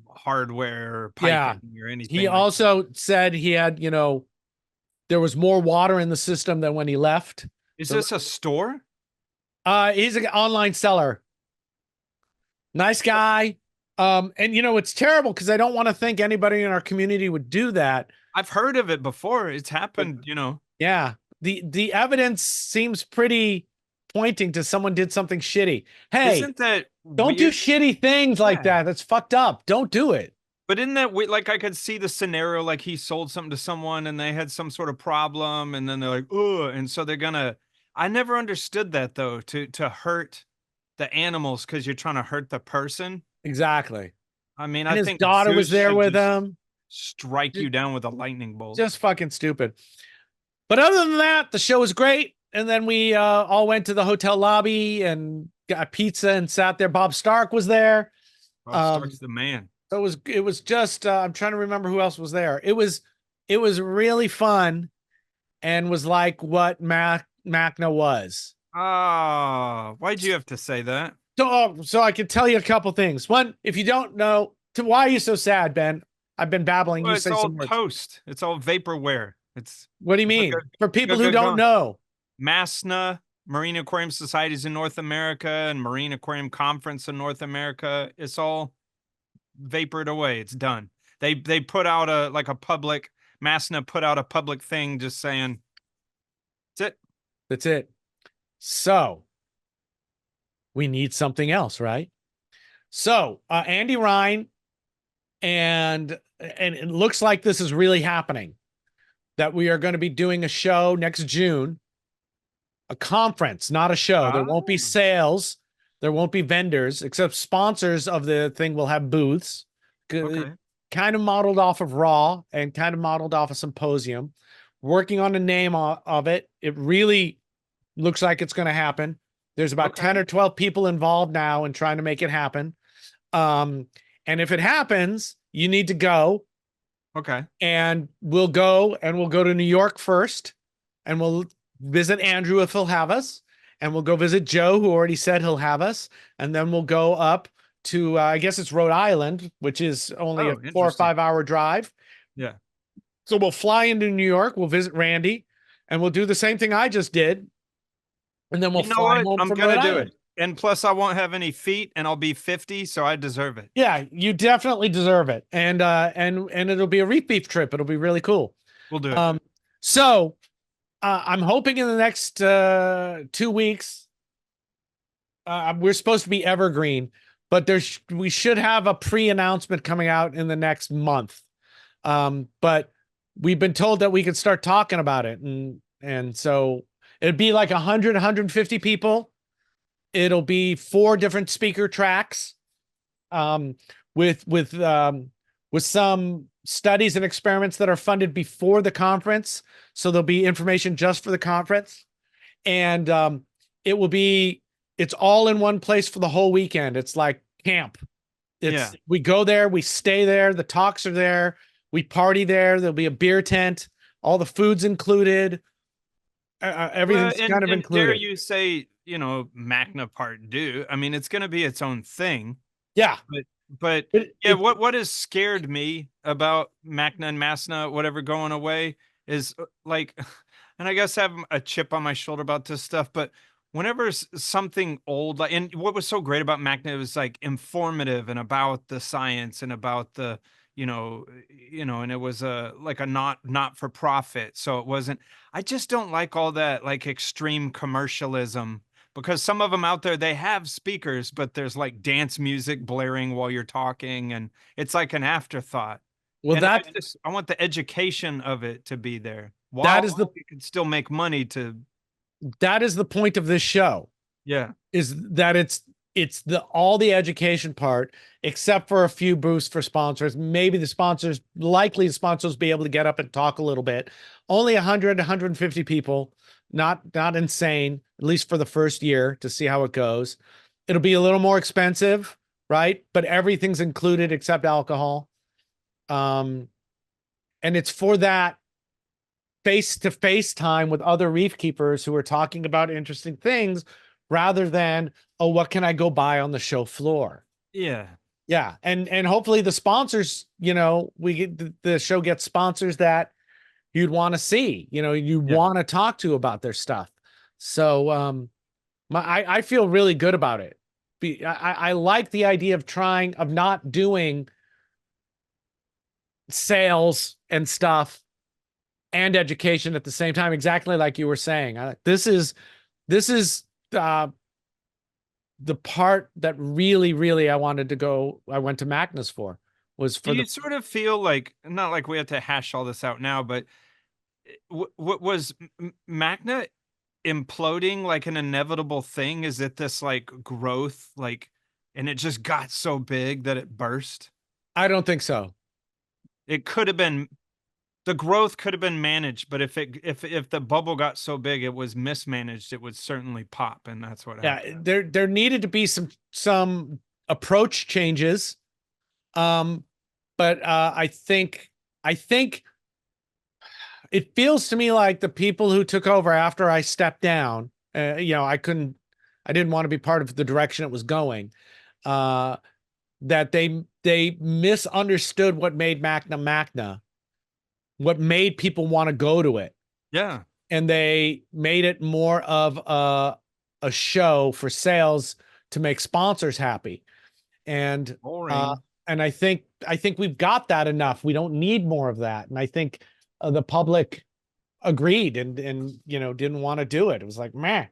hardware yeah. piping or anything. He also said he had, there was more water in the system than when he left. Is this a store? He's an online seller. Nice guy. And it's terrible because I don't want to think anybody in our community would do that. I've heard of it before. It's happened, Yeah. The evidence seems pretty pointing to someone did something shitty. Hey, isn't that don't do shitty things like that. That's fucked up. Don't do it. But isn't that like I could see the scenario like he sold something to someone and they had some sort of problem and then they're like, oh, and so they're gonna. I never understood that though, to hurt the animals because you're trying to hurt the person. Exactly. I mean, and I his think daughter was there with him. Strike you down with a lightning bolt. Just fucking stupid. But other than that, the show was great. And then we all went to the hotel lobby and got pizza and sat there. Bob Stark was there. Bob Stark's the man. So it was just I'm trying to remember who else was there. It was really fun and was like what MACNA was. Why'd you have to say that? So I can tell you a couple things. One, if you don't know, why are you so sad, Ben? I've been babbling. Well, you it's say all some words. Toast. It's all vaporware. What do you mean? For people who don't know. MASNA, Marine Aquarium Societies in North America and Marine Aquarium Conference in North America, it's all vapored away. It's done. They put out MASNA put out a public thing just saying, that's it. That's it. So we need something else, right? So Andy Ryan, and it looks like this is really happening, that we are going to be doing a show next June. A conference, not a show. There won't be sales. There won't be vendors, except sponsors of the thing will have booths. Okay. Kind of modeled off of Raw and kind of modeled off of Symposium. Working on the name of it. It really looks like it's going to happen. There's about 10 or 12 people involved now in trying to make it happen. And if it happens, you need to go. Okay. And we'll go to New York first, and we'll visit Andrew if he'll have us, and we'll go visit Joe, who already said he'll have us, and then we'll go up to I guess it's Rhode Island, which is only a 4 or 5 hour drive. Yeah. So we'll fly into New York, we'll visit Randy, and we'll do the same thing I just did, and then we'll fly home from Rhode Island. And plus, I won't have any feet, and I'll be 50, so I deserve it. Yeah, you definitely deserve it, and it'll be a Reef Beef trip. It'll be really cool. We'll do it. So. I'm hoping in the next 2 weeks, we're supposed to be evergreen, but we should have a pre-announcement coming out in the next month. But we've been told that we could start talking about it. And so it'd be like 100, 150 people. It'll be 4 different speaker tracks, with some studies and experiments that are funded before the conference. So there'll be information just for the conference, and it's all in one place for the whole weekend. It's like camp. We go there, we stay there. The talks are there. We party there. There'll be a beer tent. All the food's included. Everything's kind of included. Dare you say, MACNA Part 2? I mean, it's going to be its own thing. Yeah. But what has scared me about MACNA and MASNA, whatever, going away is like, and I guess I have a chip on my shoulder about this stuff, but whenever something old, like, and what was so great about MACNA was like informative and about the science and about the, and it was like a not for profit. So it wasn't, I just don't like all that like extreme commercialism, because some of them out there, they have speakers, but there's like dance music blaring while you're talking, and it's like an afterthought. Well, I want the education of it to be there. You can still make money to. That is the point of this show. Yeah, is that it's all the education part, except for a few booths for sponsors. Maybe the sponsors be able to get up and talk a little bit. Only 100, 150 people. Not insane, at least for the first year, to see how it goes. It'll be a little more expensive, right? But everything's included except alcohol. And it's for that face-to-face time with other reef keepers who are talking about interesting things rather than, oh, what can I go buy on the show floor? Yeah. Yeah. And hopefully the sponsors, we get the show gets sponsors that you'd want to see, you want to talk to about their stuff. So I feel really good about it. I like the idea of not doing sales and stuff and education at the same time, exactly like you were saying. This is the part that really I went to MACNA's for, was for Do you sort of feel like, not like we have to hash all this out now, but what was MACNA imploding like an inevitable thing? Is it this like growth, like, and it just got so big that it burst? I don't think so. It could have been, the growth could have been managed, but if the bubble got so big it was mismanaged, it would certainly pop, and that's what happened. There needed to be some approach changes. But I think it feels to me like the people who took over after I stepped down, I didn't want to be part of the direction it was going, that they misunderstood what made MACNA, what made people want to go to it. Yeah. And they made it more of a show for sales to make sponsors happy. And I think we've got that enough. We don't need more of that. And I think the public agreed and didn't want to do it. It was like, meh.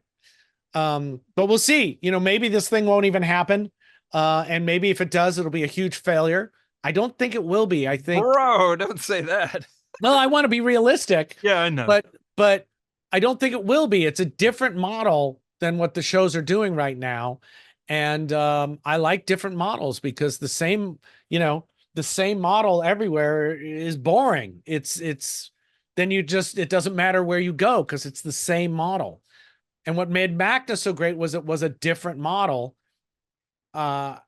But we'll see. Maybe this thing won't even happen. And maybe if it does, it'll be a huge failure. I don't think it will be. I think, bro, don't say that. Well, I want to be realistic. Yeah, I know. But I don't think it will be. It's a different model than what the shows are doing right now. And I like different models because the same model everywhere is boring. Then it doesn't matter where you go because it's the same model. And what made MACNA so great was it was a different model. But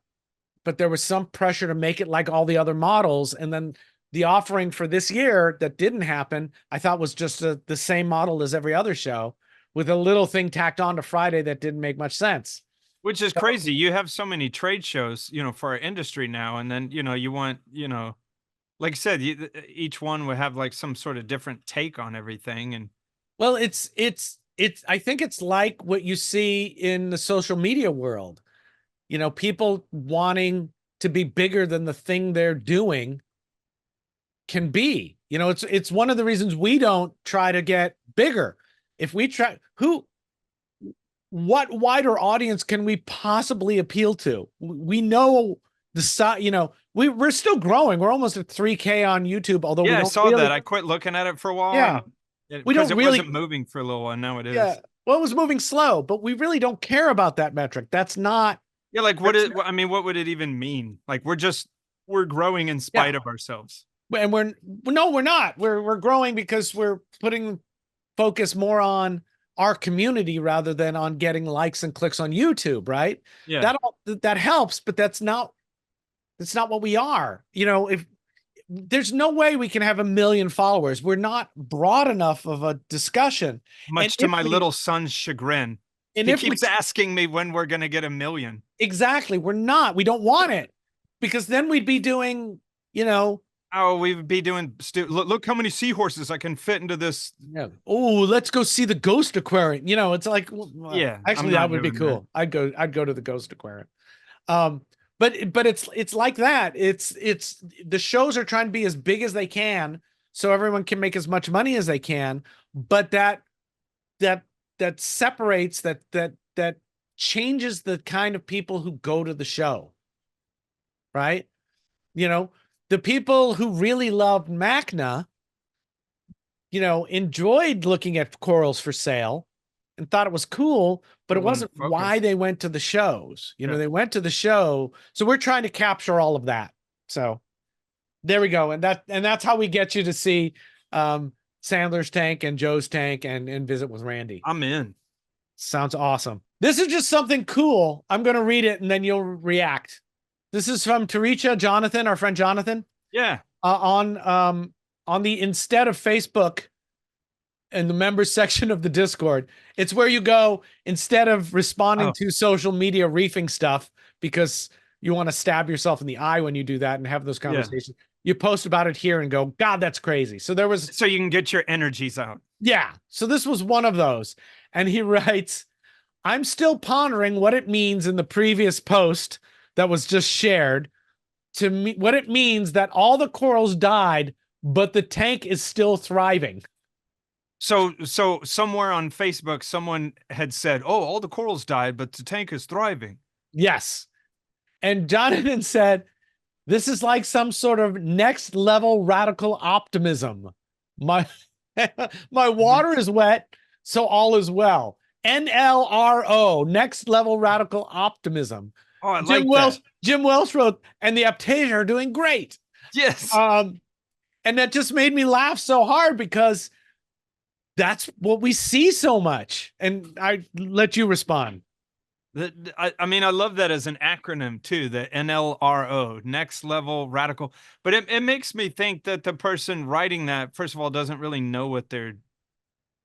there was some pressure to make it like all the other models. And then the offering for this year that didn't happen, I thought was just the same model as every other show with a little thing tacked on to Friday that didn't make much sense. Which is crazy. You have so many trade shows, for our industry now. And then, you want, like I said, each one would have like some sort of different take on everything. And well, I think it's like what you see in the social media world, people wanting to be bigger than the thing they're doing can be, it's one of the reasons we don't try to get bigger. If we try, what wider audience can we possibly appeal to? We know the size, we're still growing. We're almost at 3K on YouTube. Although I saw that. I quit looking at it for a while. Yeah, because it wasn't moving for a little while. Now it is. Yeah, well, it was moving slow, but we really don't care about that metric. That's not. Yeah, like what would it even mean? Like we're growing in spite of ourselves. And we're not. We're growing because we're putting focus more on our community rather than on getting likes and clicks on YouTube, right? Yeah. That helps, but that's not what we are. If there's no way we can have 1 million followers, we're not broad enough of a discussion. Much to my little son's chagrin. And he keeps asking me when we're going to get 1 million. Exactly. We're not. We don't want it because then we'd be doing, oh, we would be doing. Look how many seahorses I can fit into this. Yeah. Oh, let's go see the ghost aquarium. It's like, actually, that would be cool. I'd go to the ghost aquarium. But it's like that. It's the shows are trying to be as big as they can so everyone can make as much money as they can. But that separates, that changes the kind of people who go to the show, right? The people who really loved MACNA, enjoyed looking at corals for sale and thought it was cool, but it wasn't why they went to the shows. They went to the show. So we're trying to capture all of that. So there we go. And that's how we get you to see Sandler's tank and Joe's tank and visit with Randy. I'm in. Sounds awesome. This is just something cool. I'm going to read it and then you'll react. This is from Taricha Jonathan, our friend Jonathan. Yeah. On on the instead of Facebook in the members section of the Discord. It's where you go instead of responding to social media reefing stuff because you want to stab yourself in the eye when you do that and have those conversations. Yeah. You post about it here and go, God, that's crazy. So there was, so you can get your energies out. Yeah. So this was one of those. And he writes, I'm still pondering what it means in the previous post that was just shared to me, what it means that all the corals died, but the tank is still thriving. So somewhere on Facebook, someone had said, oh, all the corals died, but the tank is thriving. Yes. And Jonathan said, this is like some sort of next level radical optimism. My water is wet, so all is well. NLRO, next level radical optimism. Oh, I like that. Jim Welsh wrote, and the Aptasia are doing great. Yes. And that just made me laugh so hard because that's what we see so much. And I let you respond. I mean, I love that as an acronym too, the NLRO, next level radical. But it makes me think that the person writing that, first of all, doesn't really know what they're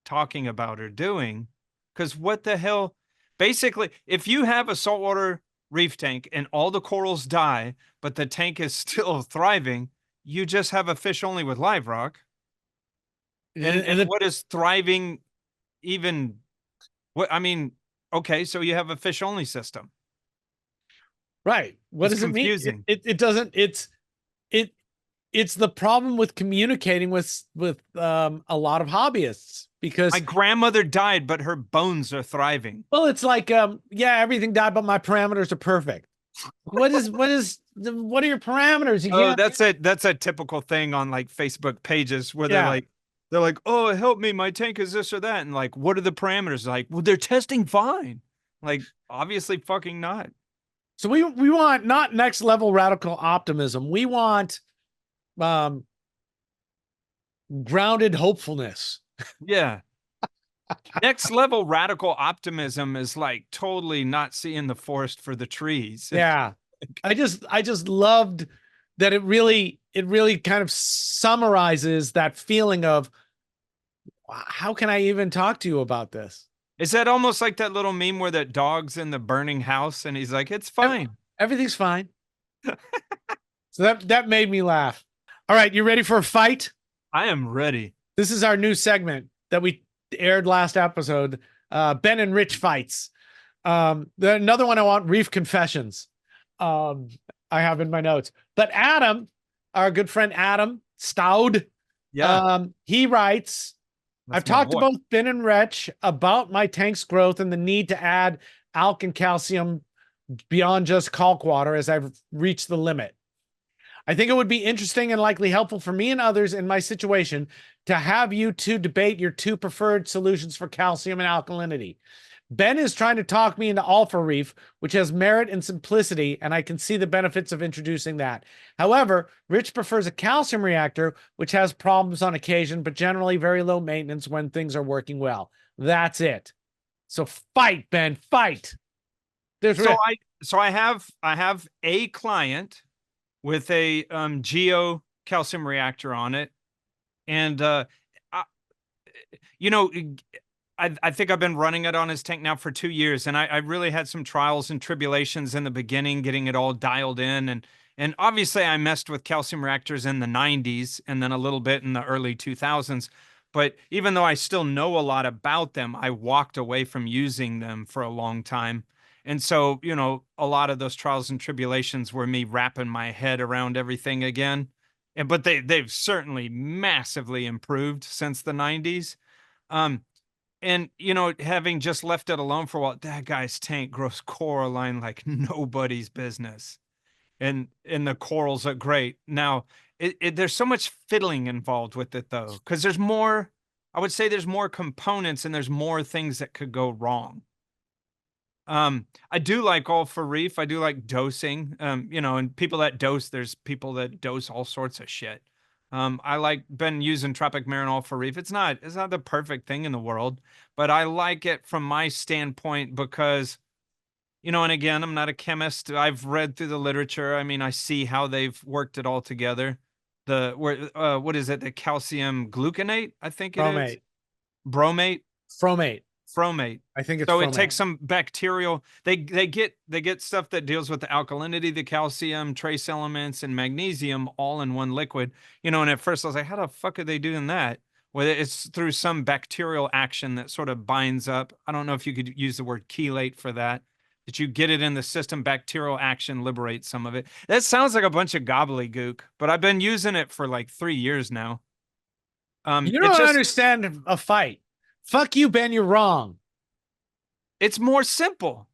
talking about or doing. Because what the hell? Basically, if you have a saltwater reef tank and all the corals die, but the tank is still thriving, you just have a fish only with live rock. And what is thriving even? What I mean, okay, so you have a fish only system. Right. What does it mean? It doesn't, it's the problem with communicating with a lot of hobbyists because my grandmother died, but her bones are thriving. Well, it's like, yeah, everything died, but my parameters are perfect. What are your parameters? That's a typical thing on like Facebook pages where they're like, oh, help me, my tank is this or that. And like, what are the parameters? Like, well, they're testing fine. Like, obviously fucking not. So we want not next level radical optimism. We want grounded hopefulness. Yeah. Next level radical optimism is like totally not seeing the forest for the trees. Yeah. I just loved that it really kind of summarizes that feeling of how can I even talk to you about this? Is that almost like that little meme where that dog's in the burning house and he's like, it's fine. Everything's fine. So that made me laugh. All right, you ready for a fight? I am ready. This is our new segment that we aired last episode. Ben and Rich fights. Another one I want, Reef Confessions. I have in my notes. But Adam, our good friend Adam Stoud, he writes, I've talked to both Ben and Rich about my tank's growth and the need to add alk and calcium beyond just calc water as I've reached the limit. I think it would be interesting and likely helpful for me and others in my situation to have you two debate your two preferred solutions for calcium and alkalinity. Ben is trying to talk me into Alpha Reef, which has merit and simplicity, and I can see the benefits of introducing that. However, Rich prefers a calcium reactor, which has problems on occasion, but generally very low maintenance when things are working well. That's it. So fight, Ben, fight. So I have a client with a geo calcium reactor on it, and I think I've been running it on his tank now for 2 years, and I really had some trials and tribulations in the beginning, getting it all dialed in, and obviously I messed with calcium reactors in the 90s and then a little bit in the early 2000s. But even though I still know a lot about them, I walked away from using them for a long time. And so, a lot of those trials and tribulations were me wrapping my head around everything again. But they've certainly massively improved since the 90s. And, having just left it alone for a while, that guy's tank grows coralline like nobody's business. And the corals are great. Now, there's so much fiddling involved with it, though, because I would say there's more components and there's more things that could go wrong. I do like Alpha Reef. I do like dosing, and people that dose, there's people that dose all sorts of shit. Been using Tropic Marin Alpha Reef. It's not the perfect thing in the world, but I like it from my standpoint because, and again, I'm not a chemist. I've read through the literature. I mean, I see how they've worked it all together. what is it? The calcium gluconate, I think it is. Bromate. Bromate. Fromate. Fromate. I think it's So fromate. it takes some bacterial. They get stuff that deals with the alkalinity, the calcium, trace elements, and magnesium all in one liquid. And at first I was like, how the fuck are they doing that? Well, it's through some bacterial action that sort of binds up. I don't know if you could use the word chelate for that. That you get it in the system, bacterial action liberates some of it. That sounds like a bunch of gobbledygook, but I've been using it for like 3 years now. You don't understand a fight. Fuck you, Ben. You're wrong. It's more simple.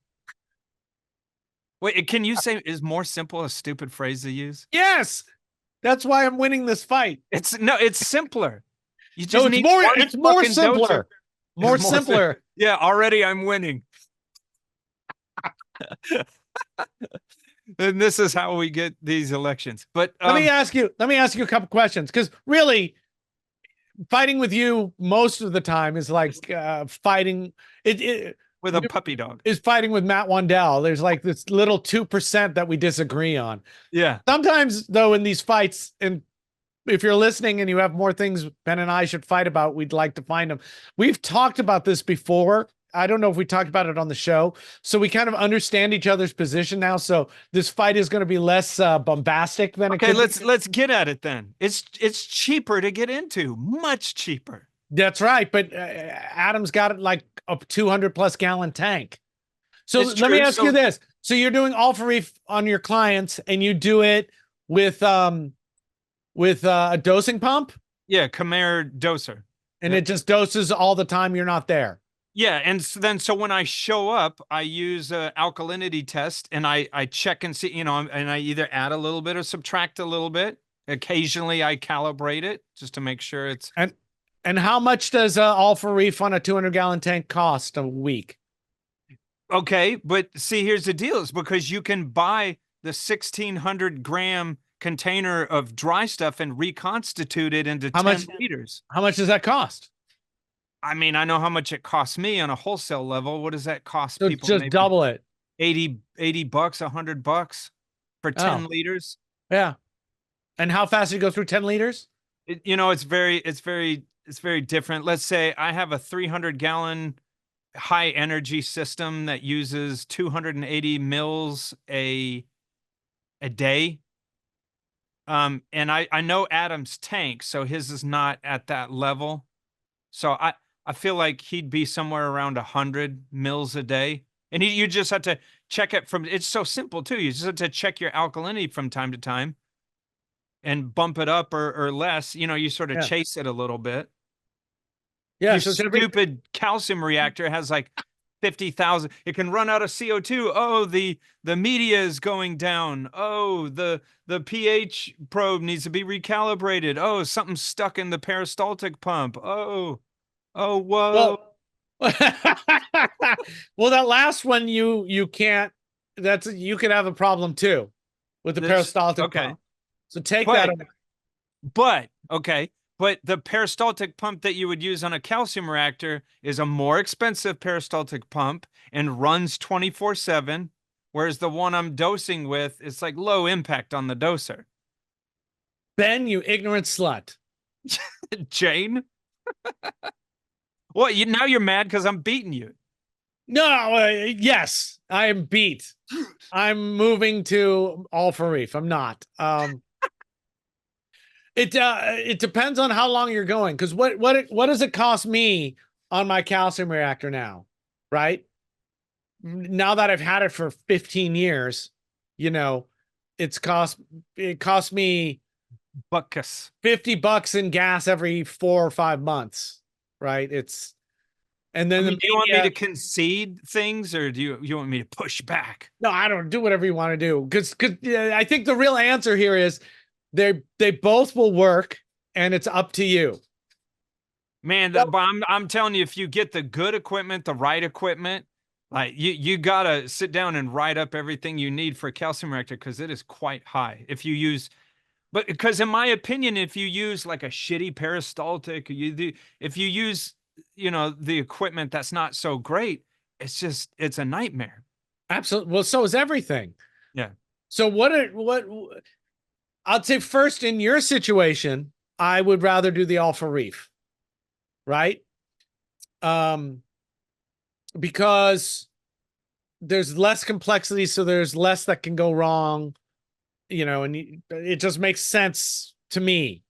Wait, can you say is more simple a stupid phrase to use? Yes. That's why I'm winning this fight. It's simpler. You just need it's more simpler. More simpler. Yeah, already I'm winning. And this is how we get these elections. But let me ask you a couple questions, because really fighting with you most of the time is like fighting with a puppy dog. Is fighting with Matt Wandell. There's like this little 2% that we disagree on. Yeah. Sometimes though, in these fights, and if you're listening and you have more things Ben and I should fight about, we'd like to find them. We've talked about this before. I don't know if we talked about it on the show. So we kind of understand each other's position now. So this fight is going to be less bombastic than okay, let's get at it then. It's cheaper to get into, much cheaper. That's right. But Adam's got it like a 200+ gallon tank. So let me ask you this. So you're doing all for Reef on your clients, and you do it with a dosing pump? Yeah, Khmer doser. And it just doses all the time you're not there. Yeah, and so when I show up, I use a alkalinity test, and I check and see, and I either add a little bit or subtract a little bit. Occasionally, I calibrate it just to make sure it's. And how much does all for Reef on a 200-gallon tank cost a week? Okay, but see, here's the deal: is because you can buy the 1,600-gram container of dry stuff and reconstitute it into 10 liters. How much does that cost? I mean, I know how much it costs me on a wholesale level. What does that cost people? Just double it. $80, $100 for 10 liters. Yeah. And how fast do you go through 10 liters? It's very different. Let's say I have a 300-gallon high energy system that uses 280 mils a day. And I know Adam's tank, so his is not at that level. So I feel like he'd be somewhere around 100 mils a day. And you just have to check it it's so simple too. You just have to check your alkalinity from time to time and bump it up or less. You sort of chase it a little bit. Yeah. Your stupid calcium reactor has like 50,000. It can run out of CO2. Oh, the media is going down. Oh, the pH probe needs to be recalibrated. Oh, something's stuck in the peristaltic pump. Oh, whoa. Well, that last one you can't. You could have a problem too with the peristaltic pump. So take that away. But the peristaltic pump that you would use on a calcium reactor is a more expensive peristaltic pump and runs 24/7, whereas the one I'm dosing with is like low impact on the doser. Ben, you ignorant slut. Jane? Well, now you're mad because I'm beating you. No, yes, I am beat. I'm moving to all for Reef. I'm not. It depends on how long you're going, because what does it cost me on my calcium reactor now, right? Now that I've had it for 15 years, it cost me $50 in gas every 4 or 5 months, right? And then do you want me to concede things, or do you want me to push back? No, I don't. Do whatever you want to do, because I think the real answer here is they both will work, and it's up to you. Man, I'm telling you, if you get the good equipment, the right equipment, like you gotta sit down and write up everything you need for a calcium reactor, because it is quite high. But because in my opinion, if you use like a shitty peristaltic, if you use the equipment that's not so great, it's a nightmare. Absolutely. Well, so is everything. Yeah. So what I'd say first in your situation, I would rather do the Alpha Reef, right? Because there's less complexity, so there's less that can go wrong, and it just makes sense to me.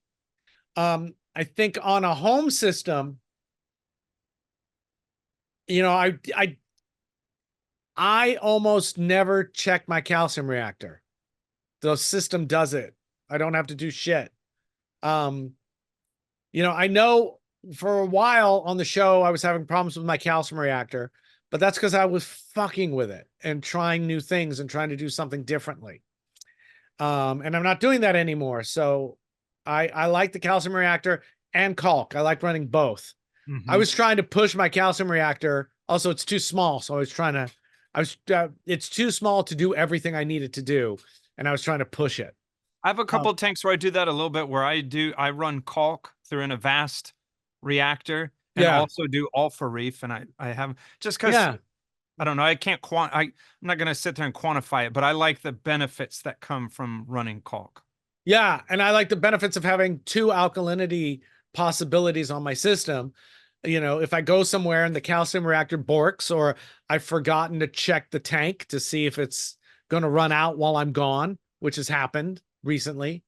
I think on a home system, I almost never check my calcium reactor. The system does it. I don't have to do shit. I know for a while on the show, I was having problems with my calcium reactor, but that's because I was fucking with it and trying new things and trying to do something differently. And I'm not doing that anymore. So I like the calcium reactor and caulk. I like running both. I was trying to push my calcium reactor. Also, it's too small. So it's too small to do everything I needed to do. And I was trying to push it. I have a couple tanks where I do that a little bit, where I run caulk through an Avast reactor and also do Alpha Reef. And I have, just because I don't know, I'm not going to sit there and quantify it, but I like the benefits that come from running caulk. Yeah. And I like the benefits of having two alkalinity possibilities on my system. If I go somewhere and the calcium reactor borks, or I've forgotten to check the tank to see if it's going to run out while I'm gone, which has happened recently,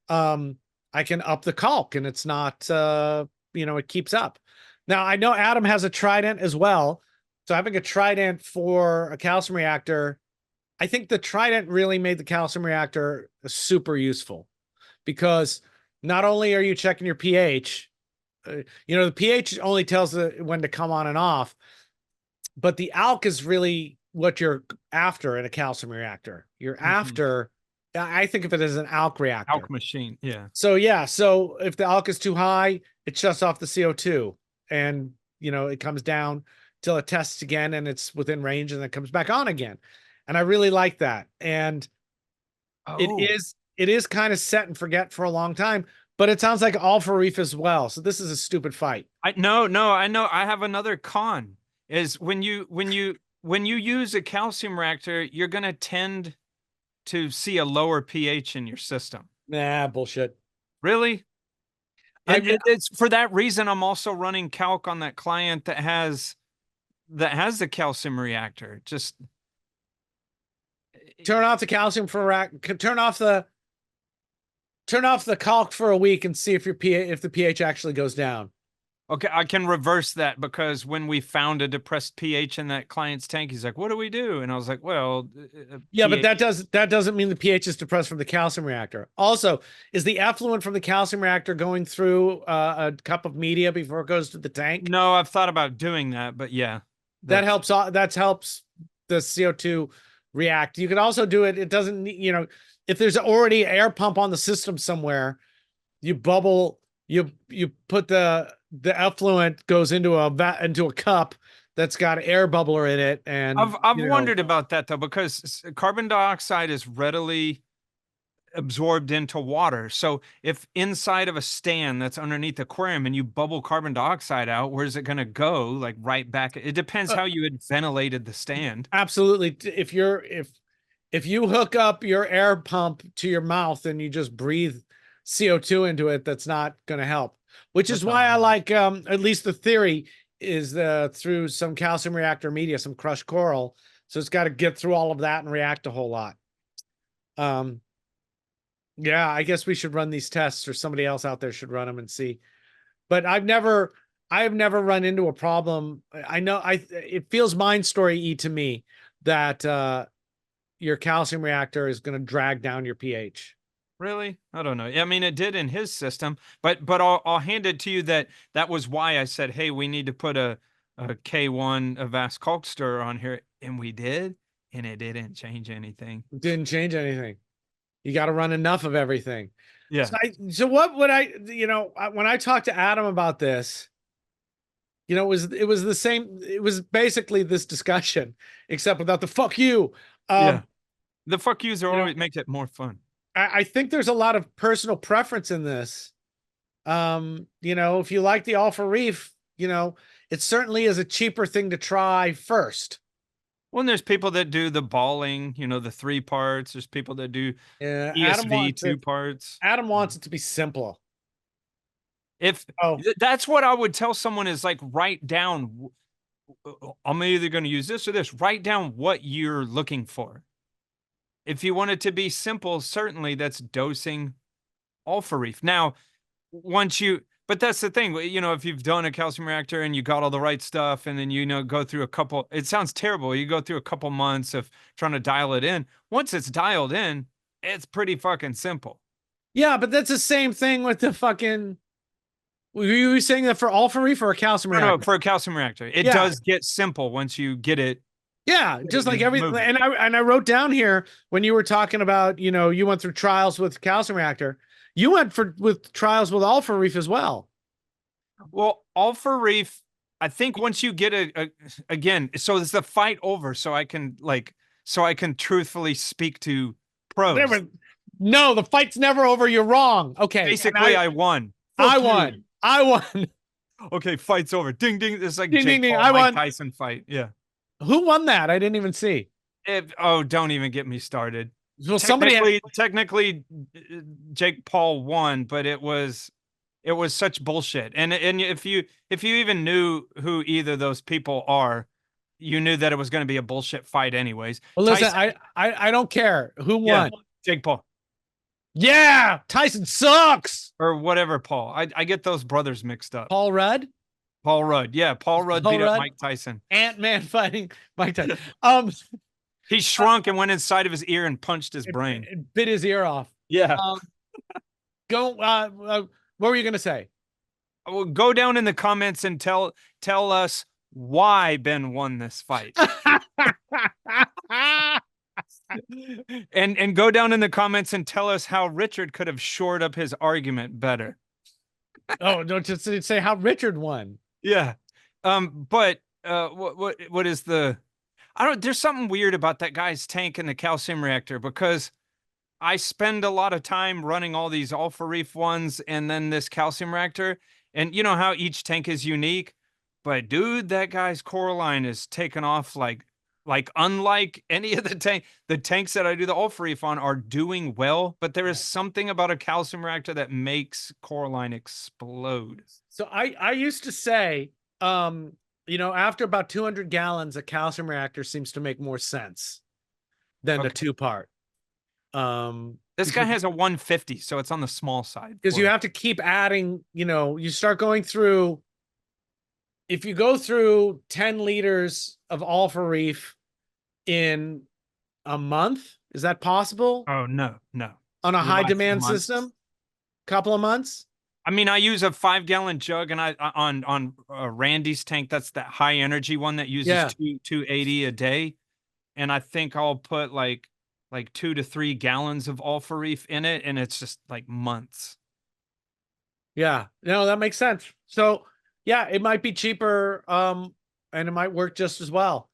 I can up the caulk and it's not, it keeps up. Now I know Adam has a Trident as well. So having a Trident for a calcium reactor, I think the Trident really made the calcium reactor super useful, because not only are you checking your pH, the pH only tells when to come on and off, but the alk is really what you're after in a calcium reactor. You're after, I think of it as an alk reactor. Alk machine, yeah. So if the alk is too high, it shuts off the CO2 and, it comes down till it tests again and it's within range and then comes back on again. And I really like that. And it is kind of set and forget for a long time, but it sounds like Alpha Reef as well. So this is a stupid fight. No, I know. I have another con is when you use a calcium reactor, you're going to tend to see a lower pH in your system. Nah, bullshit. Really? And it's for that reason I'm also running calc on that client that has the calcium reactor. Just turn off the calcium turn off the caulk for a week and see if the pH actually goes down. Okay, I can reverse that, because when we found a depressed pH in that client's tank, he's like, "What do we do?" And I was like, "Well, yeah, but that doesn't mean the pH is depressed from the calcium reactor. Also, is the effluent from the calcium reactor going through a cup of media before it goes to the tank? No, I've thought about doing that, but yeah, that helps. That helps the CO2 react. You could also do it. It doesn't, if there's already an air pump on the system somewhere, you put the effluent goes into a cup that's got an air bubbler in it. And I've wondered about that though, because carbon dioxide is readily absorbed into water. So if inside of a stand that's underneath the aquarium and you bubble carbon dioxide out, where's it going to go? Like right back? It depends how you had ventilated the stand. Absolutely. If you hook up your air pump to your mouth and you just breathe CO2 into it, that's not going to help. Which is why I like, at least the theory is through some calcium reactor media, some crushed coral. So it's got to get through all of that and react a whole lot. Yeah, I guess we should run these tests, or somebody else out there should run them and see. But I've never run into a problem. I know it feels Mind Story-y to me that your calcium reactor is going to drag down your pH. Really? I don't know. I mean, it did in his system, but I'll hand it to you that was why I said, hey, we need to put a K1 Avast caulk stirrer on here, and we did, and it didn't change anything. It didn't change anything. You got to run enough of everything. Yeah. So what would when I talked to Adam about this, it was the same. It was basically this discussion, except without the fuck you. Yeah. The fuck yous are always makes it more fun. I think there's a lot of personal preference in this. If you like the Alpha Reef, it certainly is a cheaper thing to try first. Well, and there's people that do the balling, you know, the 3 parts. There's people that do Yeah, ESV 2 parts. Adam wants it to be simple. If Oh, that's what I would tell someone is like write down I'm either going to use this or this. Write down what you're looking for. If you want it to be simple, certainly that's dosing alpha reef. Now, once you, but that's the thing, you know, if you've done a calcium reactor and you got all the right stuff, and then, you know, go through a couple, it sounds terrible. You go through a couple months of trying to dial it in. Once it's dialed in, it's pretty fucking simple. yeah, but that's the same thing with the fucking. Were you saying that for alpha reef or a calcium reactor? No, for a calcium reactor, it does get simple once you get it. Yeah, just like everything. And I wrote down here when you were talking about, you know, you went through trials with calcium reactor. You went with trials with alpha reef as well. Well, alpha reef, I think once you get again, so it's the fight over, so I can truthfully speak to pros. No, the fight's never over. You're wrong. Okay. Basically, I won. I won. I won. Okay, fight's over. Ding ding. It's like ding, Jake ding, Paul, I Mike won. Tyson fight. Yeah. Who won that? I didn't even see. Oh, don't even get me started. Well, technically, Jake Paul won, but it was such bullshit. And if you even knew who either of those people are, you knew that it was going to be a bullshit fight anyways. Well, listen, I don't care who won. Jake Paul. Yeah, Tyson sucks. Or whatever, Paul. I get those brothers mixed up. Paul Rudd? Paul Rudd. Yeah, Paul Rudd beat up Mike Tyson. Ant-Man fighting Mike Tyson. He shrunk and went inside of his ear and punched his brain. It bit his ear off. Yeah. What were you going to say? Well, go down in the comments and tell us why Ben won this fight. and go down in the comments and tell us how Richard could have shored up his argument better. Oh, don't just say how Richard won. Yeah. But what is the, there's something weird about that guy's tank in the calcium reactor, because I spend a lot of time running all these alpha reef ones and then this calcium reactor, and you know how each tank is unique, but dude, that guy's Coraline is taken off like unlike any of the tanks that I do the alpha reef on are doing well, but there is something about a calcium reactor that makes Coraline explode. So I used to say, you know, after about 200 gallons, a calcium reactor seems to make more sense than the 2-part. This guy has a 150, so it's on the small side. Because you have to keep adding, you know, you start going through, if you go through 10 liters of alpha reef in a month, is that possible? Oh, no. On a high demand system? Couple of months? I mean, I use a 5-gallon jug, and on Randy's tank, that's that high energy one that uses 280 a day. And I think I'll put like 2 to 3 gallons of alpha reef in it, and it's just like months. Yeah, no, that makes sense. So yeah, it might be cheaper, and it might work just as well.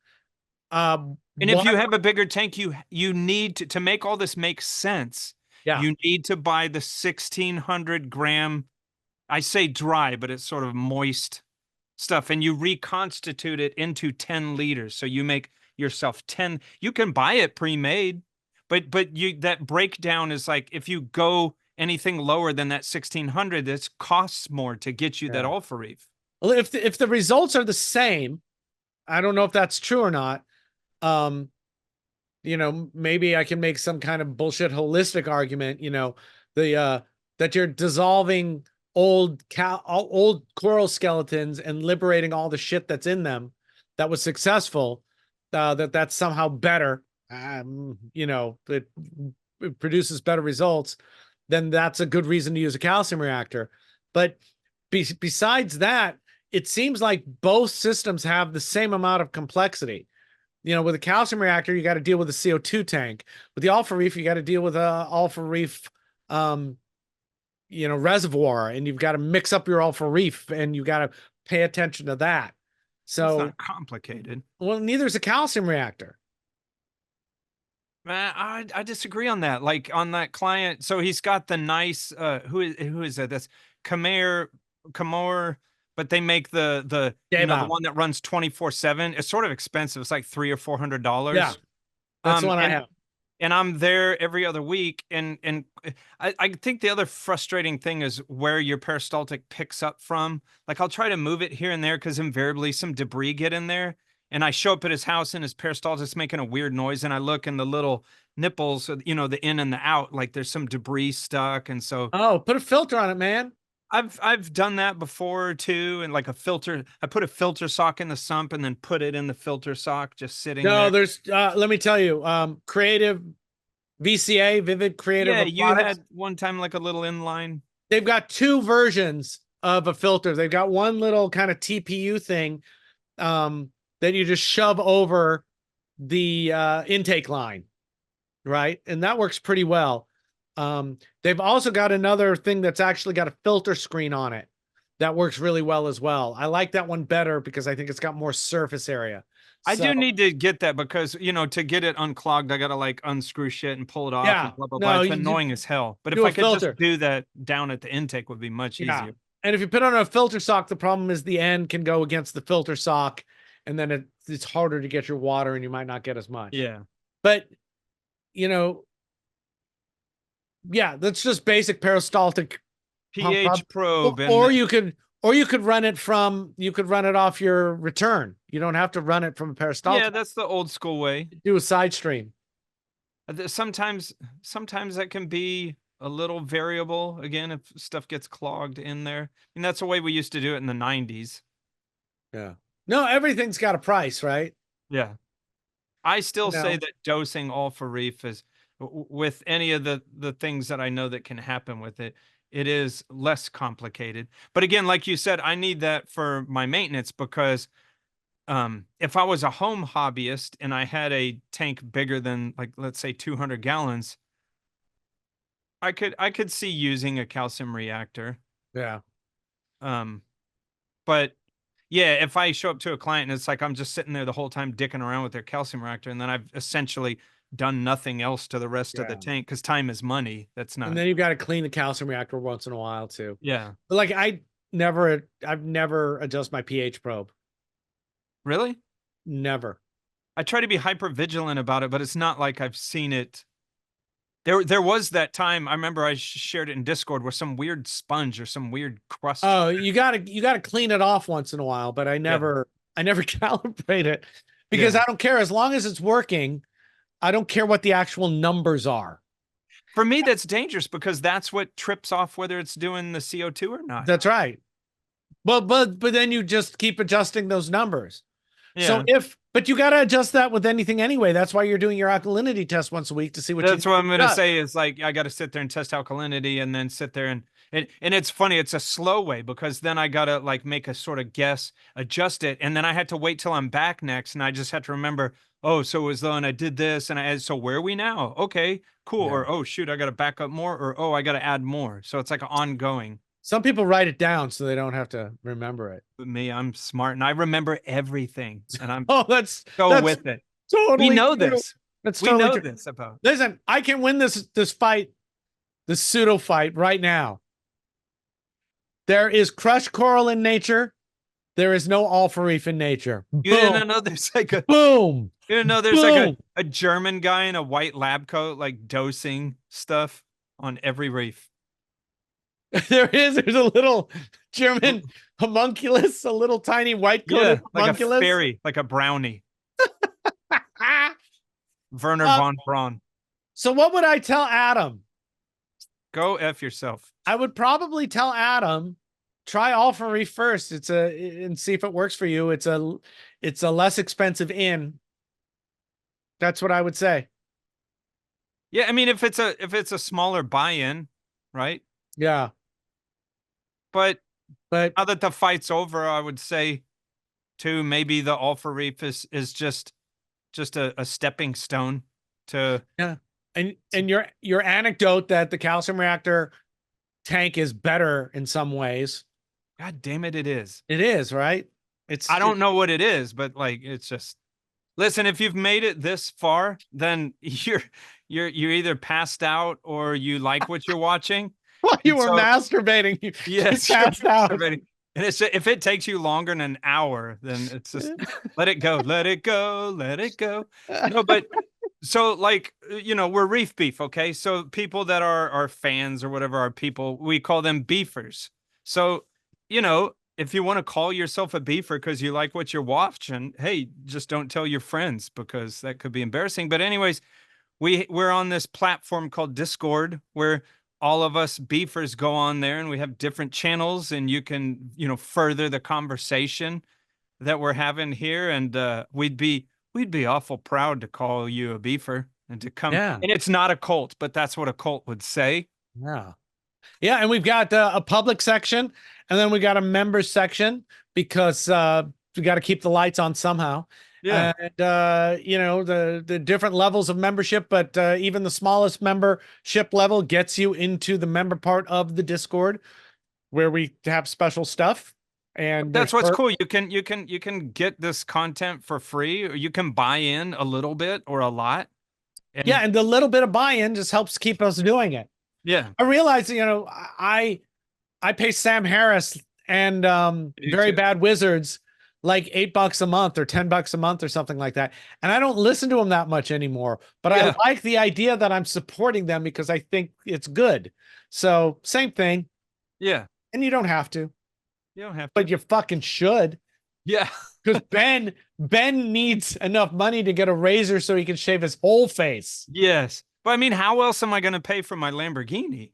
And if you have a bigger tank, you need to make all this make sense. Yeah, you need to buy the 1,600 gram. I say dry, but it's sort of moist stuff, and you reconstitute it into 10 liters. So you make yourself 10. You can buy it pre-made, but that breakdown is like, if you go anything lower than that 1,600, this costs more to get you that alpha reef. Well, if the results are the same, I don't know if that's true or not. You know, maybe I can make some kind of bullshit holistic argument, you know, that you're dissolving old coral skeletons and liberating all the shit that's in them that was successful, that's somehow better, you know, it produces better results, then that's a good reason to use a calcium reactor. But besides that, it seems like both systems have the same amount of complexity. You know, with a calcium reactor, you got to deal with a CO2 tank. With the alpha reef, you got to deal with a alpha reef, you know, reservoir, and you've got to mix up your alpha reef, and you got to pay attention to that. So it's not complicated. Well, neither is a calcium reactor. Man, I disagree on that. Like on that client, so he's got the nice who is that? That's Kamar but they make the Game the out. one that runs 24/7. It's sort of expensive. It's like $300 or $400. Yeah, that's the one I have. And I'm there every other week. And I think the other frustrating thing is where your peristaltic picks up from. Like I'll try to move it here and there because invariably some debris get in there. And I show up at his house and his peristaltic's making a weird noise. And I look and the little nipples, the in and the out, like there's some debris stuck. And so Oh, put a filter on it, man. I've done that before too. And like I put a filter sock in the sump and then put it in the filter sock just sitting No, there. there's let me tell you, Creative VCA, Vivid Creative. Yeah, you Products, had one time like a little inline. they've got two versions of a filter. They've got one little kind of TPU thing that you just shove over the intake line, right? And that works pretty well. They've also got another thing that's actually got a filter screen on it that works really well as well. I like that one better because I think it's got more surface area. I do need to get that because, to get it unclogged, I got to like unscrew shit and pull it off Yeah, and blah, blah, no, blah. It's annoying as hell. But if do a I could filter. just do that down at the intake would be much easier. And if you put on a filter sock, the problem is the end can go against the filter sock and then it's harder to get your water and you might not get as much. Yeah. But, yeah, that's just basic peristaltic pH probe. Or you could run it off your return. You don't have to run it from a peristaltic. Yeah, that's the old school way. Do a side stream. Sometimes that can be a little variable again if stuff gets clogged in there. And that's the way we used to do it in the 90s. Yeah. No, everything's got a price, right? Yeah. I still say that dosing all for Reef is with any of the things that I know that can happen with it. It is less complicated. But again, like you said, I need that for my maintenance because if I was a home hobbyist and I had a tank bigger than like, let's say 200 gallons, I could see using a calcium reactor. Yeah. But yeah, if I show up to a client and it's like I'm just sitting there the whole time dicking around with their calcium reactor, and then I've essentially done nothing else to the rest of the tank because time is money. That's not. And then you've got to clean the calcium reactor once in a while too. Yeah. But like I've never adjust my pH probe. Really? Never. I try to be hyper vigilant about it, but it's not like I've seen it. There was that time I remember I shared it in Discord where some weird sponge or some weird crust. Oh, you gotta clean it off once in a while, but I never calibrate it because I don't care as long as it's working. I don't care what the actual numbers are. For me, that's dangerous because that's what trips off whether it's doing the CO2 or not. That's right. But then you just keep adjusting those numbers. Yeah. So but you got to adjust that with anything anyway. That's why you're doing your alkalinity test once a week to see what. That's what I'm going to say is like I got to sit there and test alkalinity and then sit there and it's funny. It's a slow way because then I got to like make a sort of guess, adjust it, and then I had to wait till I'm back next, and I just had to remember. Oh, so it was though, and I did this, and so where are we now? Okay, cool. Yeah. Or oh shoot, I got to back up more, or oh, I got to add more. So it's like ongoing. Some people write it down so they don't have to remember it. But me, I'm smart and I remember everything, and I'm that's with it. Totally, we know true. this. That's we totally know true. this about. Listen, I can win this fight, the pseudo fight right now. There is crushed coral in nature. There is no alpha reef in nature. You didn't know there's like a boom. You didn't know there's like a German guy in a white lab coat like dosing stuff on every reef. There's a little German homunculus, a little tiny white coated homunculus. Like a fairy, like a brownie. Werner von Braun. So what would I tell Adam? Go F yourself. I would probably tell Adam, try Alpha Reef first. And see if it works for you. It's a less expensive in. That's what I would say. Yeah, I mean if it's a smaller buy-in, right? Yeah. But now that the fight's over, I would say too, maybe the Alpha Reef is just a stepping stone to. Yeah. And your anecdote that the calcium reactor tank is better in some ways. God damn it, it is. It is, right? I don't know what it is, but like it's just. Listen, if you've made it this far, then you're either passed out or you like what you're watching. Well, you were masturbating. Yes, you passed out. And it's if it takes you longer than an hour, then it's just let it go, let it go, let it go. No, but so like we're Reef Beef, okay? So people that are fans or whatever are people, we call them beefers. So if you want to call yourself a beefer because you like what you're watching, hey, just don't tell your friends because that could be embarrassing. But anyways, we're on this platform called Discord where all of us beefers go on there and we have different channels and you can, further the conversation that we're having here. And we'd be awful proud to call you a beefer and to come. Yeah. And it's not a cult, but that's what a cult would say. Yeah. Yeah. And we've got a public section and then we got a members section because we got to keep the lights on somehow. Yeah. And, the different levels of membership, but even the smallest membership level gets you into the member part of the Discord where we have special stuff. And that's what's cool. You can get this content for free, or you can buy in a little bit or a lot. And the little bit of buy-in just helps keep us doing it. Yeah. I realize, I pay Sam Harris and Very Bad Wizards like $8 a month or $10 a month or something like that. And I don't listen to them that much anymore, but I like the idea that I'm supporting them because I think it's good. So same thing. Yeah. And you don't have to. You don't have to. But you fucking should. Yeah. Because Ben needs enough money to get a razor so he can shave his whole face. Yes. But I mean, how else am I going to pay for my Lamborghini?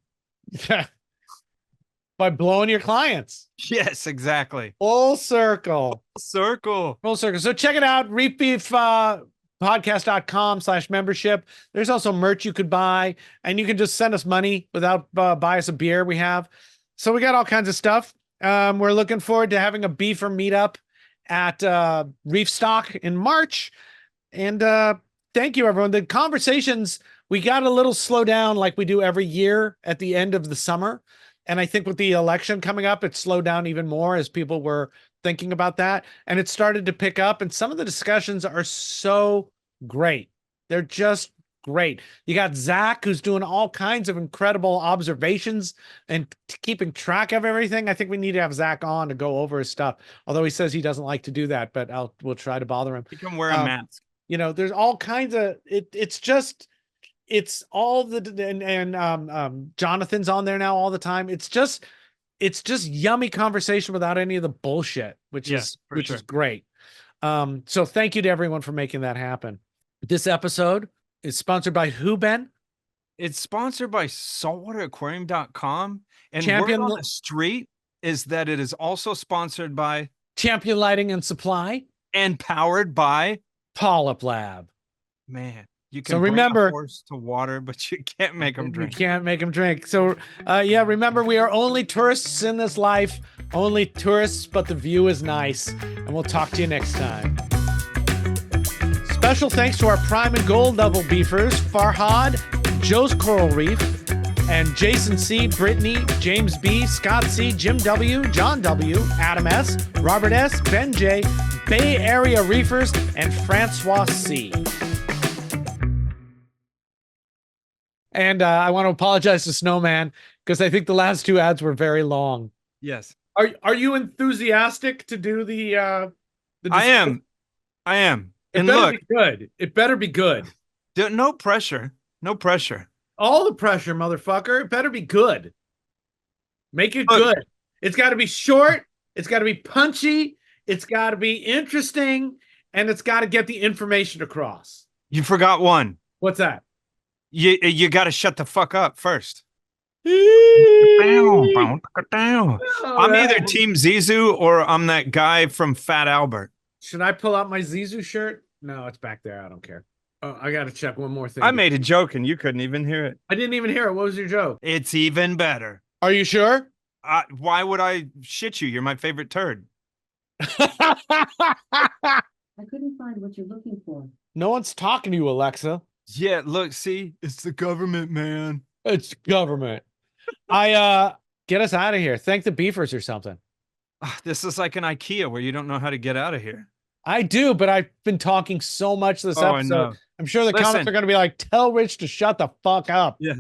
By blowing your clients. Yes, exactly. Full circle. Full circle. So check it out. reefbeefpodcast.com/membership. There's also merch you could buy, and you can just send us money without buy us a beer. We have. So we got all kinds of stuff. We're looking forward to having a beefer meetup at Reef Stock in March. And thank you, everyone. The conversations, we got a little slow down like we do every year at the end of the summer. And I think with the election coming up, it slowed down even more as people were thinking about that. And it started to pick up. And some of the discussions are so great. They're just great. You got Zach, who's doing all kinds of incredible observations and keeping track of everything. I think we need to have Zach on to go over his stuff. Although he says he doesn't like to do that, but we'll try to bother him. You can wear a mask. There's all kinds of it's all Jonathan's on there now all the time. It's just yummy conversation without any of the bullshit, which is great. So thank you to everyone for making that happen. This episode is sponsored by who, Ben? It's sponsored by saltwateraquarium.com. And Champion word on the street is that it is also sponsored by Champion Lighting and Supply and powered by PolypLab. Man. You can remember a horse to water, but you can't make them drink. You can't make them drink. So, remember, we are only tourists in this life. Only tourists, but the view is nice. And we'll talk to you next time. Special thanks to our Prime and Gold level beefers, Farhad, Joe's Coral Reef, and Jason C., Brittany, James B., Scott C., Jim W., John W., Adam S., Robert S., Ben J., Bay Area Reefers, and Francois C. And I want to apologize to Snowman because I think the last two ads were very long. Yes. Are you enthusiastic to do the I am. It better be good. It better be good. No pressure. No pressure. All the pressure, motherfucker. It better be good. Make it good. It's got to be short. It's got to be punchy. It's got to be interesting. And it's got to get the information across. You forgot one. What's that? You got to shut the fuck up first. I'm either Team Zizou or I'm that guy from Fat Albert. Should I pull out my Zizou shirt? No, it's back there. I don't care. Oh, I got to check one more thing. I made a joke and you couldn't even hear it. I didn't even hear it. What was your joke? It's even better. Are you sure? Why would I shit you? You're my favorite turd. I couldn't find what you're looking for. No one's talking to you, Alexa. Yeah, look, see, it's the government, man. It's government. Get us out of here. Thank the beefers or something. This is like an IKEA where you don't know how to get out of here. I do, but I've been talking so much this episode. I'm sure the comments are going to be like, tell Rich to shut the fuck up. Yeah.